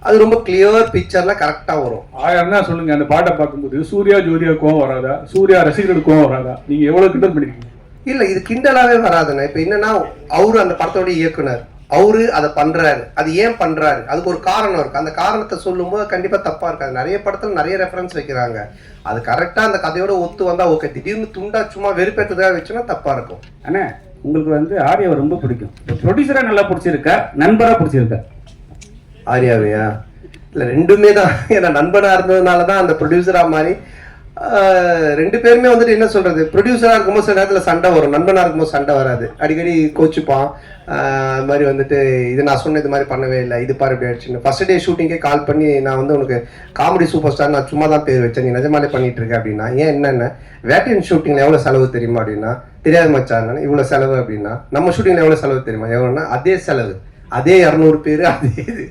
அது ரொம்ப கிளியர் பிக்சர்ல கரெக்டா வரும். ஆயிரம்னா சொல்லுங்க, அந்த பாட்டை பார்க்கும்போது சூர்யா ஜோதியாவுக்கும் வராதா, சூர்யா ரசிகர்களுக்கும் வராதா? நீங்க எவ்வளவு கிண்டல் பண்ணிருக்கீங்க? இல்ல இது கிண்டலாவே வராதுண்ணா. இப்ப என்னன்னா அவரு அந்த படத்தோட இயக்குனர், அவரு அதை பண்றாரு, அது ஏன் பண்றாரு, அதுக்கு ஒரு காரணம் இருக்கு. அந்த காரணத்தை சொல்லும்போது கண்டிப்பா தப்பா இருக்காது. நிறைய படத்துல நிறைய ரெஃபரன்ஸ் வைக்கிறாங்க, அது கரெக்டா அந்த கதையோட ஒத்து வந்தா ஓகே. திடீர்னு துண்டா சும்மா வெறுப்பேற்றதாக வச்சுன்னா தப்பா இருக்கும். அண்ணா உங்களுக்கு வந்து ஆர்யாவை ரொம்ப பிடிக்கும், ப்ரொடியூசரா நல்லா பிடிச்சிருக்கா, நண்பரா பிடிச்சிருக்கா? ஆர்யாவையா? இல்லை ரெண்டுமே தான். ஏன்னா நண்பனா இருந்ததுனால தான் அந்த ப்ரொடியூசரா மாதிரி. ரெண்டு பேருமே வந்துட்டு என்ன சொல்றது, ப்ரொடியூசரா இருக்கும்போது சில நேரத்தில் சண்டை வரும், நண்பனா இருக்கும்போது சண்டை வராது. அடிக்கடி கோச்சுப்பான். அது மாதிரி வந்துட்டு இது நான் சொன்ன இது மாதிரி பண்ணவே இல்லை, இது பாரு இப்படி ஆயிடுச்சுன்னு. ஃபர்ஸ்ட் டே ஷூட்டிங்கே கால் பண்ணி நான் வந்து உனக்கு காமெடி சூப்பர் ஸ்டார் நான் சும்மா தான் பேர் வச்சேன், நீ நிஜமாலே பண்ணிட்டு இருக்க அப்படின்னா. ஏன் என்னென்ன வேட்டையன் ஷூட்டிங்ல எவ்வளோ செலவு தெரியுமா அப்படின்னா, தெரியாது மச்சான் இவ்வளோ செலவு அப்படின்னா. நம்ம ஷூட்டிங்ல எவ்வளோ செலவு தெரியுமா, எவ்வளோன்னா அதே செலவு, அதே 200 பேர், அதே இது.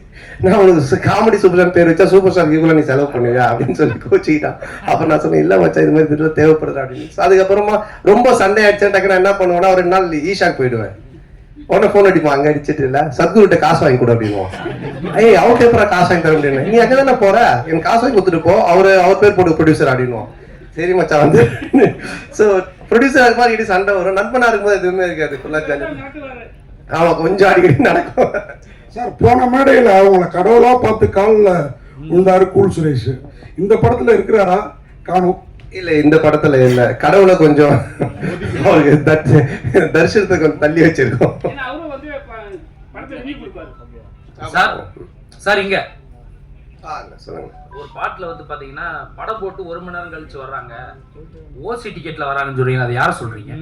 நான் உனக்கு காமெடி சூப்பர் ஸ்டார் பேர் வச்சா சூப்பர் ஸ்டார் இவ்வளோ நீ செலவு பண்ணுவியா அப்படின்னு சொல்லி கோச்சிக்கிட்டான். அப்போ நான் சொன்னேன் இல்லை மச்சா இது மாதிரி திட்டம் தேவைப்படுது அப்படின்னு. அதுக்கப்புறமா ரொம்ப சண்டை ஆயிடுச்சு. டக்குன்னு என்ன பண்ணுவேன்னா ஒரு 2 நாள் ஈஷாக்கு போயிடுவேன். உடனே ஃபோன் அடிப்பான், அங்கே அடிச்சுட்டு இல்லை சத்குருட்ட காசு வாங்கி கொடு அப்படின்வான். ஐய் அவர் பேப்பரா காசு வாங்கி தர முடியும், நீ அங்கே தானே போற, எனக்கு காசு வாங்கி கொடுத்துட்டு போ, அவர் பேர் போட்டு ப்ரொடியூசர் அப்படின்வான். சரி மச்சா வந்து. ஸோ ப்ரொடியூசர் அது மாதிரி சண்டை வரும். நண்பனா இருக்கும்போது எதுவுமே இருக்காது, ஃபுல்லாக ஜாலி. ஆமா கொஞ்சம் அடிக்கடி நடக்கும். சார் போன மேடையில் அவங்கள கடவுளா பார்த்து காலில் விழுந்தாரு கூல் சுரேஷ். இந்த படத்துல இருக்கிறாரா? காணும். இல்ல இந்த படத்துல இல்ல, கடவுளை கொஞ்சம் அவருக்கு தரிசனத்தை கொஞ்சம் தள்ளி வச்சிருக்கோம். சார் இங்க சொல்லுங்க. ஒரு பாட்டுல வந்து பாத்தீங்கன்னா படம் போட்டு 1 மணி நேரம் கழிச்சு வர்றாங்க, ஓசி டிக்கெட்ல வராங்கன்னு சொல்றீங்க, அதை யார சொல்றீங்க?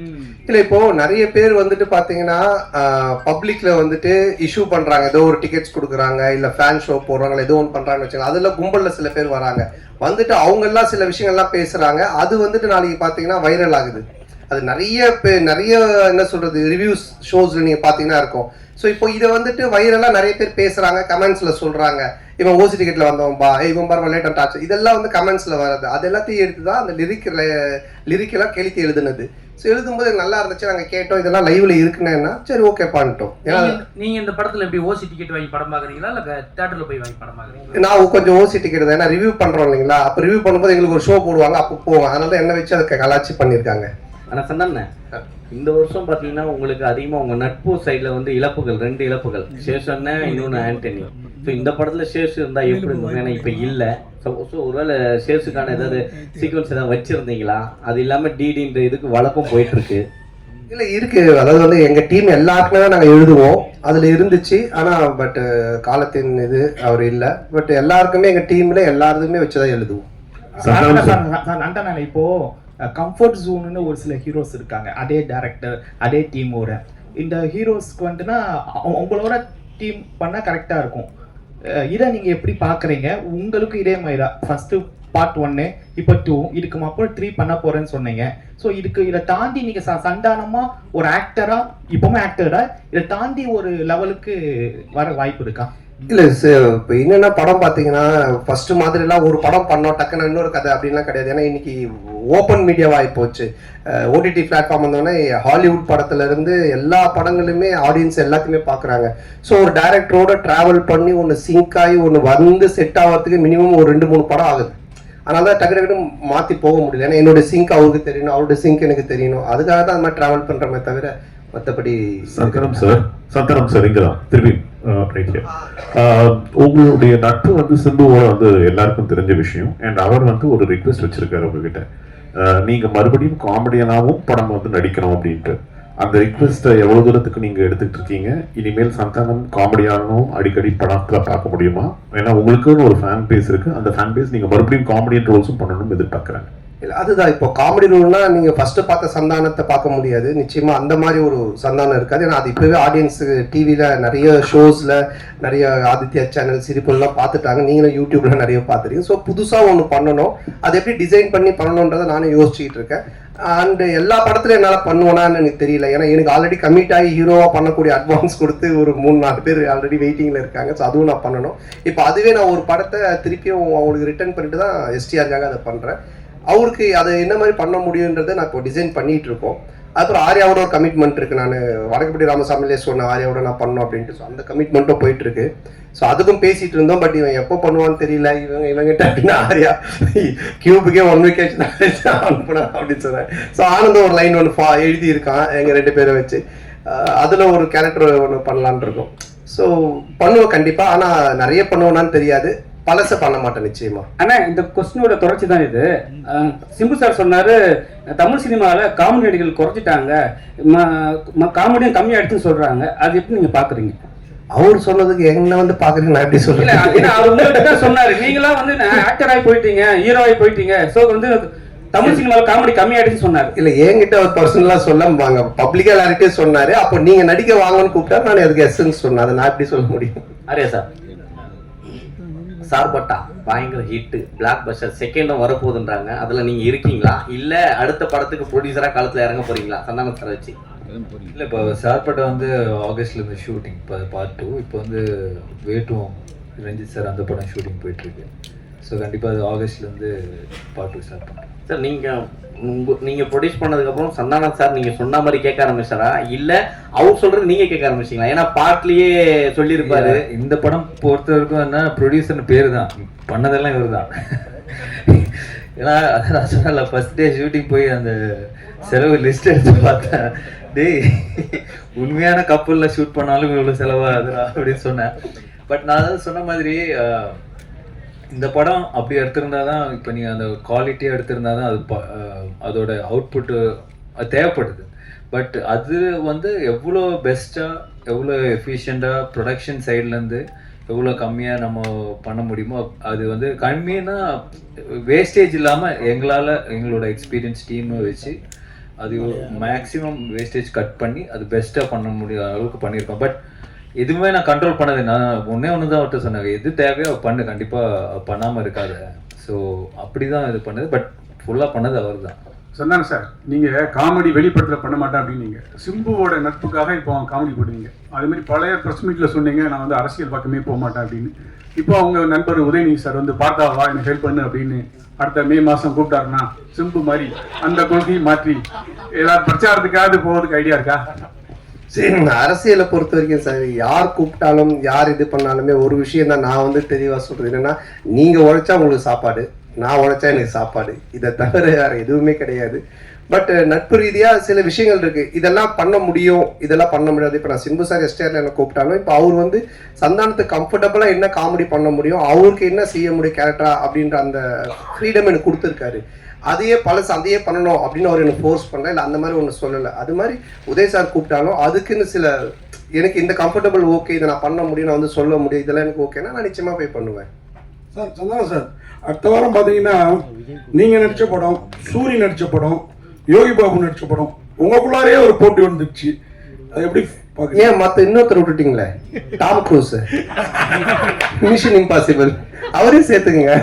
இல்ல இப்போ நிறைய பேர் வந்துட்டு பாத்தீங்கன்னா பப்ளிக்ல வந்துட்டு இஷ்யூ பண்றாங்க, ஏதோ ஒரு டிக்கெட்ஸ் கொடுக்குறாங்க, இல்ல ஃபேன் ஷோ போடுறாங்க, ஏதோ ஒன்று பண்றாங்கன்னு வச்சுக்கோங்க. அதுல கும்பல்ல சில பேர் வராங்க, வந்துட்டு அவங்க எல்லாம் சில விஷயங்கள்லாம் பேசுறாங்க. அது வந்துட்டு நாளைக்கு பாத்தீங்கன்னா வைரல் ஆகுது. அது நிறைய என்ன சொல்றது ரிவ்யூஸ் ஷோஸ்ல நீங்க பாத்தீங்கன்னா இருக்கும். ஸோ இப்போ இதை வந்துட்டு வைரலாக நிறைய பேர் பேசுறாங்க, கமெண்ட்ஸ்ல சொல்றாங்க, இவன் ஓசி டிக்கெட்ல வந்தவன்பா, இவன் பரவாயில்ல லேட் அண்ட் ஆச்சு, இதெல்லாம் வந்து கமெண்ட்ஸ்ல வர்றது. அது எல்லாத்தையும் எடுத்து தான் அந்த லிரிக்கெல்லாம் கெளித்து எழுதுனது. ஸோ எழுதும்போது நல்லா இருந்துச்சு, நாங்கள் கேட்டோம், இதெல்லாம் லைவ்ல இருக்குன்னா சரி ஓகே பண்ணிட்டோம். ஏன்னா நீங்க இந்த படத்துல எப்படி ஓசி டிக்கெட் வாங்கி படம் பாக்குறீங்களா இல்ல தியேட்டர்ல போய் வாங்கி படம் பாக்குறீங்களா? நான் கொஞ்சம் ஓசி டிக்கெட் தான், ஏன்னா ரிவ்யூ பண்றோம் இல்லைங்களா, அப்போ ரிவ்யூ பண்ணும்போது எங்களுக்கு ஒரு ஷோ போடுவாங்க, அப்போ போவோம். அதனால தான் என்ன வச்சு அதுக்கு கலாச்சி பண்ணியிருக்காங்க. ஆனா சந்தானே இந்த வருஷம் பாத்தீங்கன்னா உங்களுக்கு அதிகமா உங்க நட்பு சைட்ல வந்து இழப்புகள், 2 இழப்புகள், சேஷன்னா இன்னொன்னு ஆண்டனி. ஸோ இந்த படத்துல சேஷு இருந்தா எப்படி இருக்கும்? ஏன்னா இப்ப இல்ல. ஸோ ஒருவேளை சேஷுக்கான ஏதாவது சீக்வன்ஸ் ஏதாவது வச்சிருந்தீங்களா? அது இல்லாம டிடின்ற இதுக்கு வழக்கம் போயிட்டு இருக்கு. இல்லை இருக்கு, அதாவது வந்து எங்கள் டீம் எல்லாருக்குமே தான் நாங்கள் எழுதுவோம், அதில் இருந்துச்சு. ஆனால் பட் காலத்தின் இது அவர் இல்லை. பட் எல்லாருக்குமே எங்கள் டீமில் எல்லாருமே வச்சு தான் எழுதுவோம். இப்போ கம்ஃபர்ட் ஜோன்னு ஒரு சில ஹீரோஸ் இருக்காங்க, அதே டைரக்டர் அதே டீமோட. இந்த ஹீரோஸ்க்கு வந்துன்னா உங்களோட டீம் பண்ணால் கரெக்டாக இருக்கும். இதை நீங்கள் எப்படி பார்க்குறீங்க? உங்களுக்கு இதே மாதிரி ஃபர்ஸ்ட் பார்ட் 1, இப்போ 2, இதுக்கு அப்புறம் 3 பண்ண போறேன்னு சொன்னீங்க. ஸோ இதை தாண்டி நீங்கள் சந்தானமாக ஒரு ஆக்டரா, இப்போவுமே ஆக்டரா, இதை தாண்டி ஒரு லெவலுக்கு வர வாய்ப்பு இருக்கா? இல்லை இப்போ என்னென்னா படம் பார்த்தீங்கன்னா ஃபர்ஸ்ட் மாதிரிலாம் ஒரு படம் பண்ணோம் டக்குன்னு இன்னொரு கதை அப்படின்லாம் கிடையாது. ஏன்னா இன்னைக்கு ஓப்பன் மீடியாவாகி போச்சு. ஓடிடி பிளாட்ஃபார்ம் வந்தோடனே ஹாலிவுட் படத்துலேருந்து எல்லா படங்களுமே ஆடியன்ஸ் எல்லாத்தையுமே பார்க்குறாங்க. ஸோ ஒரு டைரக்டரோட ட்ராவல் பண்ணி ஒன்று சிங்க் ஆகி ஒன்று வந்து செட் ஆகிறதுக்கு மினிமம் ஒரு 2-3 படம் ஆகுது. அதனால தான் டக்கு டக்குன்னு மாற்றி போக முடியல. ஏன்னா என்னோட சிங்க் அவருக்கு தெரியணும், அவரோட சிங்க் எனக்கு தெரியணும். அதுக்காக தான் அந்த மாதிரி ட்ராவல் பண்ணுறமே தவிர மற்றபடி. சந்தனம் சார் இங்கே தான் திரும்பி உங்களுடைய நட்பு வந்து சிம்புவோட வந்து எல்லாருக்கும் தெரிஞ்ச விஷயம். அண்ட் அவர் வந்து ஒரு ரிக்வெஸ்ட் வச்சிருக்காரு உங்ககிட்ட, நீங்க மறுபடியும் காமெடியனாகவும் படம் வந்து நடிக்கணும் அப்படின்ட்டு. அந்த ரிக்வெஸ்ட்டை எவ்வளவு தூரத்துக்கு நீங்க எடுத்துக்கிட்டு இருக்கீங்க? இனிமேல் சந்தானம் காமெடியானும் அடிக்கடி படத்துல பார்க்க முடியுமா? ஏன்னா உங்களுக்குன்னு ஒரு ஃபேன் பேஸ் இருக்கு, அந்த ஃபேன் பேஸ் நீங்க மறுபடியும் காமெடியன் ரோல்ஸும் பண்ணணும்னு எதிர்பார்க்குறாங்க. இல்லை அதுதான் இப்போ காமெடி ரோல்னா நீங்கள் ஃபஸ்ட்டு பார்த்த சந்தானத்தை பார்க்க முடியாது, நிச்சயமாக அந்த மாதிரி ஒரு சந்தானம் இருக்காது. ஏன்னா அது இப்போவே ஆடியன்ஸு டிவியில் நிறைய ஷோஸில் நிறைய ஆதித்யா சேனல் சிரிப்புலாம் பார்த்துட்டாங்க, நீங்களும் யூடியூப்ல நிறைய பார்த்துருக்கீங்க. ஸோ புதுசாக ஒன்று பண்ணணும், அது எப்படி டிசைன் பண்ணி பண்ணணுன்றதை நானும் யோசிச்சுக்கிட்டு இருக்கேன். அண்டு எல்லா படத்துலையும் என்னால் பண்ணுவேனான்னு எனக்கு தெரியல. ஏன்னா எனக்கு ஆல்ரெடி கமிட் ஆகி ஹீரோவாக பண்ணக்கூடிய அட்வான்ஸ் கொடுத்து ஒரு 3-4 பேர் ஆல்ரெடி வெயிட்டிங்கில் இருக்காங்க. ஸோ அதுவும் நான் பண்ணணும். இப்போ அதுவே நான் ஒரு படத்தை திருப்பியும் அவங்களுக்கு ரிட்டர்ன் பண்ணிட்டு தான் எஸ்டிஆருக்காக அதை பண்ணுறேன். அவருக்கு அதை என்ன மாதிரி பண்ண முடியுன்றதை நான் இப்போ டிசைன் பண்ணிட்டு இருக்கோம். அப்புறம் ஆர்யாவோட ஒரு கமிட்மெண்ட் இருக்கு. நான் வடக்குப்பட்டி ராமசாமிலே சொன்னேன் ஆர்யாவோட நான் பண்ணோம் அப்படின்ட்டு. ஸோ அந்த கமிட்மெண்ட்டும் போயிட்டு இருக்கு. ஸோ அதுக்கும் பேசிட்டு இருந்தோம். பட் இவன் எப்போ பண்ணுவான்னு தெரியல. இவங்கிட்ட அப்படின்னா ஆர்யா கியூபுக்கே 1 week அனுப்புனா அப்படின்னு சொன்னேன். ஸோ ஆனந்தம் ஒரு லைன் ஒன்று எழுதி இருக்கான் எங்கள் 2 பேரை வச்சு. அதில் ஒரு கேரக்டர் ஒன்று பண்ணலான் இருக்கோம். ஸோ பண்ணுவோம் கண்டிப்பாக, ஆனால் நிறைய பண்ணுவோன்னான்னு தெரியாது, பழச பண்ண மாட்டேன் நிச்சயமா. ஆனா இந்த கொஸ்டினோட தொடர்ச்சி தான் இது. சிம்பு சார் சொன்னாரு தமிழ் சினிமாவில் காமெடி நடிகர்கள் குறைச்சிட்டாங்க, காமெடியும் கம்மியாயிடுச்சுன்னு சொல்றாங்க. அது எப்படி நீங்க பாக்குறீங்க? அவர் சொன்னதுக்கு என்ன வந்து பாக்குறீங்க, நான் எப்படி சொல்றேன்? அவர் உங்கள்கிட்ட சொன்னாரு, நீங்களாம் வந்து ஆக்டர் ஆகி போயிட்டீங்க, ஹீரோ ஆகி போயிட்டீங்க, ஸோ வந்து தமிழ் சினிமாவில் காமெடி கம்மியாயிடுச்சுன்னு சொன்னாரு. இல்ல என்கிட்ட அவர் பர்சனலா சொல்ல பப்ளிக்கா எல்லார்கிட்டயும் சொன்னாரு. அப்போ நீங்க நடிக்க வாங்கன்னு கூப்பிட்டா நான் அதுக்கு எஸ்ன்னு சொன்னேன். அதை நான் எப்படி சொல்ல முடியும்? அரே சார், சார்பட்டா பயங்கர ஹிட், பிளாக் பஸ்டர், செகண்டும் வரப்போகுதுன்றாங்க. அதில் நீங்கள் இருக்கீங்களா, இல்லை அடுத்த படத்துக்கு ப்ரொடியூசராக காலத்தில் இறங்க போறீங்களா சந்தானம் சார் வச்சு? இல்லை, இப்போ சார்பட்டா வந்து ஆகஸ்ட்லேருந்து ஷூட்டிங், இப்போ பார்ட் 2. இப்போ வந்து வேட்டுவோம் ரஞ்சித் சார் அந்த படம் ஷூட்டிங் போயிட்டுருக்கு. ஸோ கண்டிப்பாக அது ஆகஸ்ட்லேருந்து பார்ட் 2 ஸ்டார்ட் பண்ணுறோம். சார் நீங்கள் ப்ரொடியூஸ் பண்ணதுக்கப்புறம் சந்தானம் சார் நீங்கள் சொன்ன மாதிரி கேட்க ஆரம்பிச்சாரா, இல்லை அவர் சொல்கிறது நீங்கள் கேட்க ஆரம்பிச்சிங்களா? ஏன்னா பார்ட்லேயே சொல்லியிருப்பாரு. இந்த படம் பொறுத்த வரைக்கும் என்ன, ப்ரொடியூசர்னு பேர் தான், பண்ணதெல்லாம் இவர் தான். ஏன்னா அதான் சொன்னல, ஃபர்ஸ்ட் டே ஷூட்டிங் போய் அந்த செலவு லிஸ்ட் எடுத்து பார்த்தேன். டேய், உண்மையான கப்பலில் ஷூட் பண்ணாலும் இவ்வளோ செலவாகுதுடா அப்படின்னு சொன்னேன். பட் நான் அதாவது சொன்ன மாதிரி இந்த படம் அப்படி எடுத்திருந்தா தான், இப்போ நீங்கள் அந்த குவாலிட்டியாக எடுத்திருந்தா தான் அது அதோட அவுட்புட்டு தேவைப்படுது. பட் அது வந்து எவ்வளோ பெஸ்ட்டாக, எவ்வளோ எஃபிஷியண்ட்டாக ப்ரொடக்ஷன் சைட்லேருந்து எவ்வளோ கம்மியாக நம்ம பண்ண முடியுமோ, அது வந்து கம்மியான வேஸ்டேஜ் இல்லாமல் எங்களோட எக்ஸ்பீரியன்ஸ் டீமை வச்சு அது மேக்ஸிமம் வேஸ்டேஜ் கட் பண்ணி அது பெஸ்ட்டாக பண்ண முடியாத அளவுக்கு பண்ணியிருக்கோம். பட் எதுவுமே நான் கண்ட்ரோல் பண்ணது, நான் ஒன்றே ஒன்று தான் அவர்கிட்ட சொன்னாங்க, எது தேவையோ பண்ணு, கண்டிப்பாக பண்ணாமல் இருக்காது. ஸோ அப்படி தான் இது பண்ணது. பட் ஃபுல்லாக பண்ணது அவர் தான். சொன்னாங்க சார், நீங்கள் காமெடி வெளிப்படத்தில் பண்ண மாட்டேன் அப்படின்னீங்க. சிம்புவோட நட்புக்காக இப்போ அவங்க காமெடி போடுவீங்க. அதேமாதிரி பழைய ப்ரெஸ் மீட்டில் சொன்னீங்க, நான் வந்து அரசியல் பக்கமே போக மாட்டேன் அப்படின்னு. இப்போ அவங்க நண்பர் உதயநிதி சார் வந்து பார்த்தாவா எனக்கு ஹெல்ப் பண்ணு அப்படின்னு அடுத்த மே மாதம் கூப்பிட்டாருன்னா சிம்பு மாதிரி அந்த கொள்கையை மாற்றி ஏதாவது பிரச்சாரத்துக்காவது போகிறதுக்கு ஐடியா இருக்கா? சரி, அரசியலை பொறுத்த வரைக்கும் சார், யார் கூப்பிட்டாலும் யார் இது பண்ணாலுமே ஒரு விஷயம் தான் நான் வந்து தெளிவாக சொல்கிறது என்னென்னா, நீங்கள் உழைச்சா உங்களுக்கு சாப்பாடு, நான் உழைச்சா எனக்கு சாப்பாடு, இதை தவிர வேறு எதுவுமே கிடையாது. பட் நட்பு ரீதியாக சில விஷயங்கள் இருக்குது, இதெல்லாம் பண்ண முடியும், இதெல்லாம் பண்ண முடியாது. இப்போ நான் சிம்பு சார் எஸ்டேரில் என்ன கூப்பிட்டாலும் இப்போ அவர் வந்து சந்தானத்துக்கு கம்ஃபர்டபுளாக என்ன காமெடி பண்ண முடியும், அவருக்கு என்ன செய்ய முடியும் கேரக்டரா அப்படின்ற அந்த ஃப்ரீடம் எனக்கு கொடுத்துருக்காரு. அதையே அதையே பண்ணணும் அப்படின்னு அவர் எனக்கு ஃபோர்ஸ் பண்ணல, இல்லை அந்த மாதிரி ஒன்று சொல்லலை. அது மாதிரி உதய் சார் கூப்பிட்டாலும் அதுக்குன்னு சில எனக்கு இந்த கம்ஃபர்டபுள் ஓகே, இதை நான் பண்ண முடியும், நான் வந்து சொல்ல முடியும், இதெல்லாம் எனக்கு ஓகேன்னா நான் நிச்சயமாக போய் பண்ணுவேன். சார் சந்தானம் சார், அடுத்த வாரம் பார்த்தீங்கன்னா நீங்கள் நடித்த படம், சூரி நடித்த படம், யோகி பாபு நடித்த படம், உங்களுக்குள்ளாரே ஒரு போட்டி வந்துடுச்சு. அது எப்படி பார்க்க? ஏன் மற்ற இன்னொருத்தர் விட்டுட்டீங்களே, டாம் க்ரூஸ், மிஷன் இம்பாசிபிள், அவரையும் சேர்த்துக்குங்க.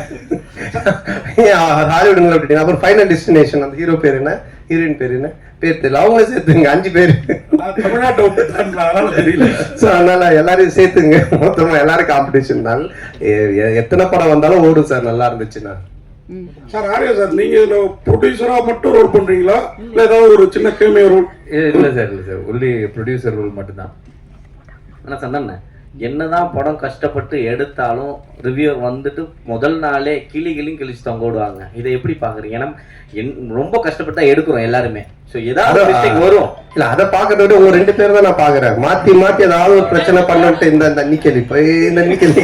ஹாலிவுட்ல விட்டுட்டீங்க. அப்புறம் ஃபைனல் டெஸ்டினேஷன், அந்த ஹீரோ பேர் என்ன, ஹீரோயின் பேர் என்ன, பேர் தெரியல, அவங்களே சேர்த்துங்க. 5 பேர் தமிழ்நாட்டை விட்டு தெரியல. ஸோ அதனால எல்லாரையும் சேர்த்துங்க. மொத்தமாக எல்லாரும் காம்படிஷன் தான். எத்தனை படம் வந்தாலும் ஓடும் சார், நல்லா இருந்துச்சுன்னா. சார் ஆரியா சார், நீங்கள் இதில் ப்ரொடியூசராக மட்டும் ரோல் பண்ணுறீங்களா, இல்லை ஏதாவது ஒரு சின்ன கேமியோ ரோல்? இல்லை சார், இல்லை சார், ஒன்லி ப்ரொடியூசர் ரோல் மட்டும்தான். ஆனால் சந்தானே, என்னதான் படம் கஷ்டப்பட்டு எடுத்தாலும் ரிவ்யூவர் வந்துட்டு முதல் நாளே கிழிச்சு தொங்க விடுவாங்க. இதை எப்படி பாக்குறீங்க? ஏன்னா ரொம்ப கஷ்டப்பட்டா எடுக்கிறோம் எல்லாருமே. ஸோ ஏதாவது மிஸ்டேக் வரும். இல்லை, அதை பார்க்கறத விட உங்க 2 பேர் தான் நான் பார்க்குறேன். மாற்றி ஏதாவது ஒரு பிரச்சனை பண்ணிட்டு இந்த நிக்கல் இப்போ இந்த நிக்கல்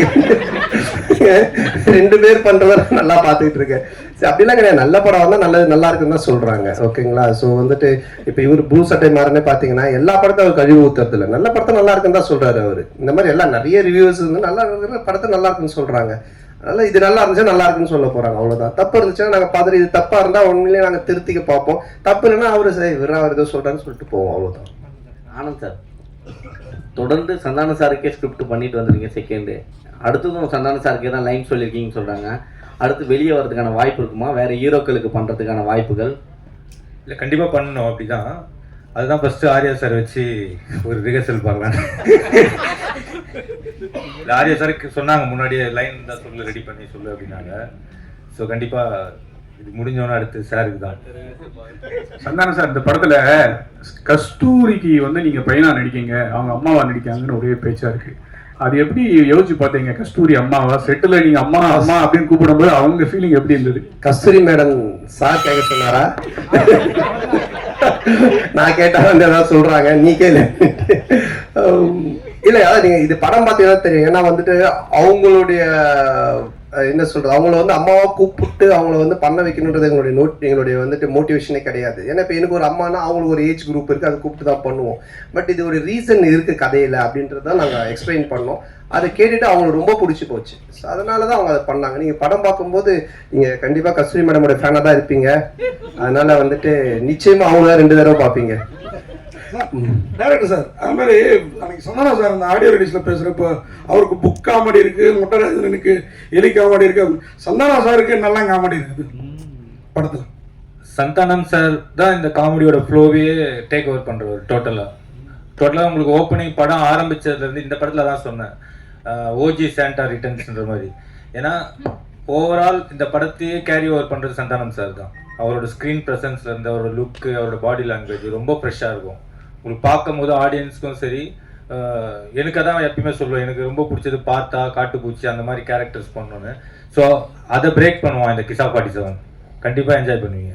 2 பேர் பண்றத நல்லா பார்த்துக்கிட்டு இருக்கேன். சரி, அப்படிலாம் கிடையாது. நல்ல படம் வந்தால் நல்லா இருக்குன்னு தான் சொல்றாங்க. ஓகேங்களா? ஸோ வந்துட்டு இப்போ இவர் ப்ளூ சட்டை மாறனே பார்த்தீங்கன்னா எல்லா படத்தையும் அவர் கழிவு ஊத்துறது இல்லை, நல்ல படத்தை நல்லா இருக்குன்னு தான் சொல்றாரு அவர். இந்த மாதிரி எல்லாம் நிறைய ரிவ்யூஸ் வந்து நல்லா இருக்கிற படத்தை நல்லா இருக்குன்னு சொல்றாங்க. அதனால இது நல்லா இருந்துச்சா நல்லா இருக்குன்னு சொல்ல போறாங்க, அவ்வளவுதான். தப்பு இருந்துச்சுன்னா நாங்கள் பார்த்துட்டு இது தப்பா இருந்தா உண்மையிலேயே நாங்கள் திருத்திக்க பார்ப்போம். தப்பு இல்லைன்னா அவரு சரி அவர் ஏதோ சொல்றாருன்னு சொல்லிட்டு போவோம், அவ்வளவுதான். ஆனந்த் சார், தொடர்ந்து சந்தான சாருக்கே ஸ்கிரிப்ட் பண்ணிட்டு வந்துருக்கீங்க செகண்டு. அடுத்ததும் சந்தான சாருக்கே தான் லைன் சொல்லியிருக்கீங்கன்னு சொல்றாங்க. அடுத்து வெளியே வர்றதுக்கான வாய்ப்பு இருக்குமா? வேற ஹீரோக்களுக்கு பண்றதுக்கான வாய்ப்புகள்? இல்லை, கண்டிப்பாக பண்ணணும். அப்படிதான், அதுதான் ஃபர்ஸ்ட் ஆர்யா சார் வச்சு ஒரு ரிஹர்சல் பார்க்கலாம். இல்லை, ஆர்யா சாருக்கு சொன்னாங்க முன்னாடியே லைன் தான் சொல்லு, ரெடி பண்ணி சொல்லு அப்படின்னாங்க. ஸோ கண்டிப்பாக இது முடிஞ்சோன்னா அடுத்து சாருக்கு தான். சந்தானம் சார், இந்த படத்துல கஸ்தூரிக்கு வந்து நீங்க பையனா நடிக்கீங்க, அவங்க அம்மாவா நடிக்காங்கன்னு ஒரே பேச்சா இருக்கு. அது எப்படி யோசிச்சு பார்த்தீங்க? கஸ்தூரி அம்மாவா செட்டில் நீங்க அம்மா அம்மா அப்படின்னு கூப்பிடும்போது அவங்க ஃபீலிங் எப்படி இருந்தது? கஸ்தூரி மேடம் சார் கேட்க சொன்னாரா? நான் கேட்டா வந்து ஏதாவது சொல்றாங்க, நீ கேளு. இல்லை, அதான் நீங்க இது படம் பார்த்தீங்கன்னா தெரியும். ஏன்னா வந்துட்டு அவங்களுடைய என்ன சொல்றது, அவங்கள வந்து அம்மாவா கூப்பிட்டு அவங்கள வந்து பண்ண வைக்கணுன்றது எங்களுடைய வந்துட்டு மோட்டிவேஷனே கிடையாது. ஏன்னா இப்போ எனக்கு ஒரு அம்மானா அவங்களுக்கு ஒரு ஏஜ் குரூப் இருக்கு, அதை கூப்பிட்டு தான் பண்ணுவோம். பட் இது ஒரு ரீசன் இருக்கு கதையில அப்படின்றது தான் நாங்கள் எக்ஸ்பிளைன் பண்ணோம். அதை கேட்டுட்டு அவங்களுக்கு ரொம்ப பிடிச்சி போச்சு. ஸோ அதனால தான் அவங்க அதை பண்ணாங்க. நீங்கள் படம் பார்க்கும்போது நீங்கள் கண்டிப்பாக கஸ்தூரி மேடமோட ஃபேனாக தான் இருப்பீங்க. அதனால வந்துட்டு நிச்சயமா அவங்க 2 தடவை பார்ப்பீங்க. டைரக்டர் சார், அது மாதிரி அன்னைக்கு சொன்னா சார், அந்த ஆடியோ ரிலீஸ்ல பேசுறப்போ அவருக்கு புக் காமெடி இருக்கு, முட்டராஜனுக்கு எலி காமெடி இருக்கு, சந்தானா சாருக்கு நல்லா காமெடி இருக்குது படத்துல. சந்தானம் சார் தான் இந்த காமெடியோட ஃப்ளோவே டேக் ஓவர் பண்றவர். டோட்டலாக உங்களுக்கு ஓப்பனிங் படம் ஆரம்பிச்சதுலேருந்து இந்த படத்தில் தான் சொன்னேன், ஓஜி சாண்டா ரிட்டர்ன்ஸ்ன்ற மாதிரி. ஏன்னா ஓவரால் இந்த படத்தையே கேரி ஓவர் பண்ணுறது சந்தானம் சார் தான். அவரோட ஸ்க்ரீன் ப்ரெசன்ஸ்லேருந்து அவரோட லுக்கு, அவரோட பாடி லாங்குவேஜ் ரொம்ப ஃப்ரெஷ்ஷாக இருக்கும். உங்களுக்கு பார்க்கும் போது ஆடியன்ஸ்க்கும் சரி, எனக்கு அதான் எப்பயுமே சொல்லுவேன், எனக்கு ரொம்ப பிடிச்சது பார்த்தா காட்டுப்பூச்சி அந்த மாதிரி கேரக்டர்ஸ் பண்ணணுன்னு. ஸோ அதை பிரேக் பண்ணுவோம் இந்த கிசா 47. கண்டிப்பாக என்ஜாய் பண்ணுவீங்க.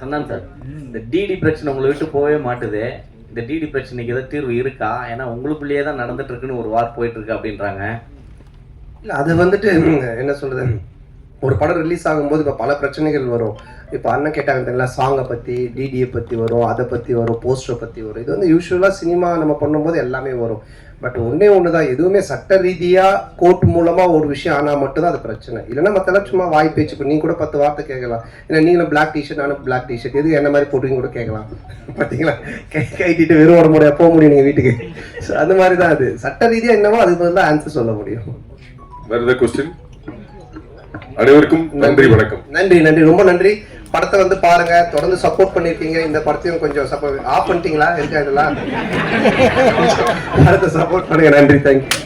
சந்தானம் சார், இந்த டிடி பிரச்சனை உங்களை விட்டு போகவே மாட்டுது. இந்த டிடி பிரச்சனைக்கு ஏதாவது தீர்வு இருக்கா? ஏன்னா உங்களுக்குள்ளேயே தான் நடந்துட்டு இருக்குன்னு ஒரு வார் போயிட்டு இருக்கு அப்படின்றாங்க. இல்லை, அது வந்துட்டு என்ன சொல்றது, ஒரு படம் ரிலீஸ் ஆகும்போது இப்போ பல பிரச்சனைகள் வரும். இப்போ அண்ணன் கேட்டாங்க தெரியல, சாங்கை பற்றி, டிடியை பற்றி வரும், அதை பற்றி வரும், போஸ்டரை பற்றி வரும். இது வந்து யூஸ்வலாக சினிமா நம்ம பண்ணும்போது எல்லாமே வரும். பட் ஒன்று தான், எதுவுமே சட்ட ரீதியாக கோர்ட் மூலமாக ஒரு விஷயம் ஆனால் மட்டும்தான் அது பிரச்சனை. இல்லைன்னா மற்றெல்லாம் சும்மா வாய் பேச்சு. இப்போ நீங்கள் கூட 10 வார்த்தை கேட்கலாம். ஏன்னா நீங்களும் பிளாக் டிஷர்ட், நானும் பிளாக் டிஷர்ட், எது என்ன மாதிரி போட்டுங்க கூட கேட்கலாம். பார்த்தீங்களா, கைட்டிட்டு வெறும் உட முடியாது, போக முடியும் நீங்கள் வீட்டுக்கு. ஸோ அந்த மாதிரி தான் அது சட்ட ரீதியாக என்னவோ அதுக்கு பதிலாக ஆன்சர் சொல்ல முடியும். வேறு கொஸ்டின்? அனைவருக்கும் நன்றி, வணக்கம். நன்றி, ரொம்ப நன்றி. படத்தை வந்து பாருங்க, தொடர்ந்து சப்போர்ட் பண்ணிருக்கீங்க. இந்த படத்தையும் கொஞ்சம் சப்போர்ட் ஆஃப் பண்ணிட்டீங்களா இருக்கா, இதெல்லாம் படத்தை சப்போர்ட் பண்ணுங்க. நன்றி, தேங்க்யூ.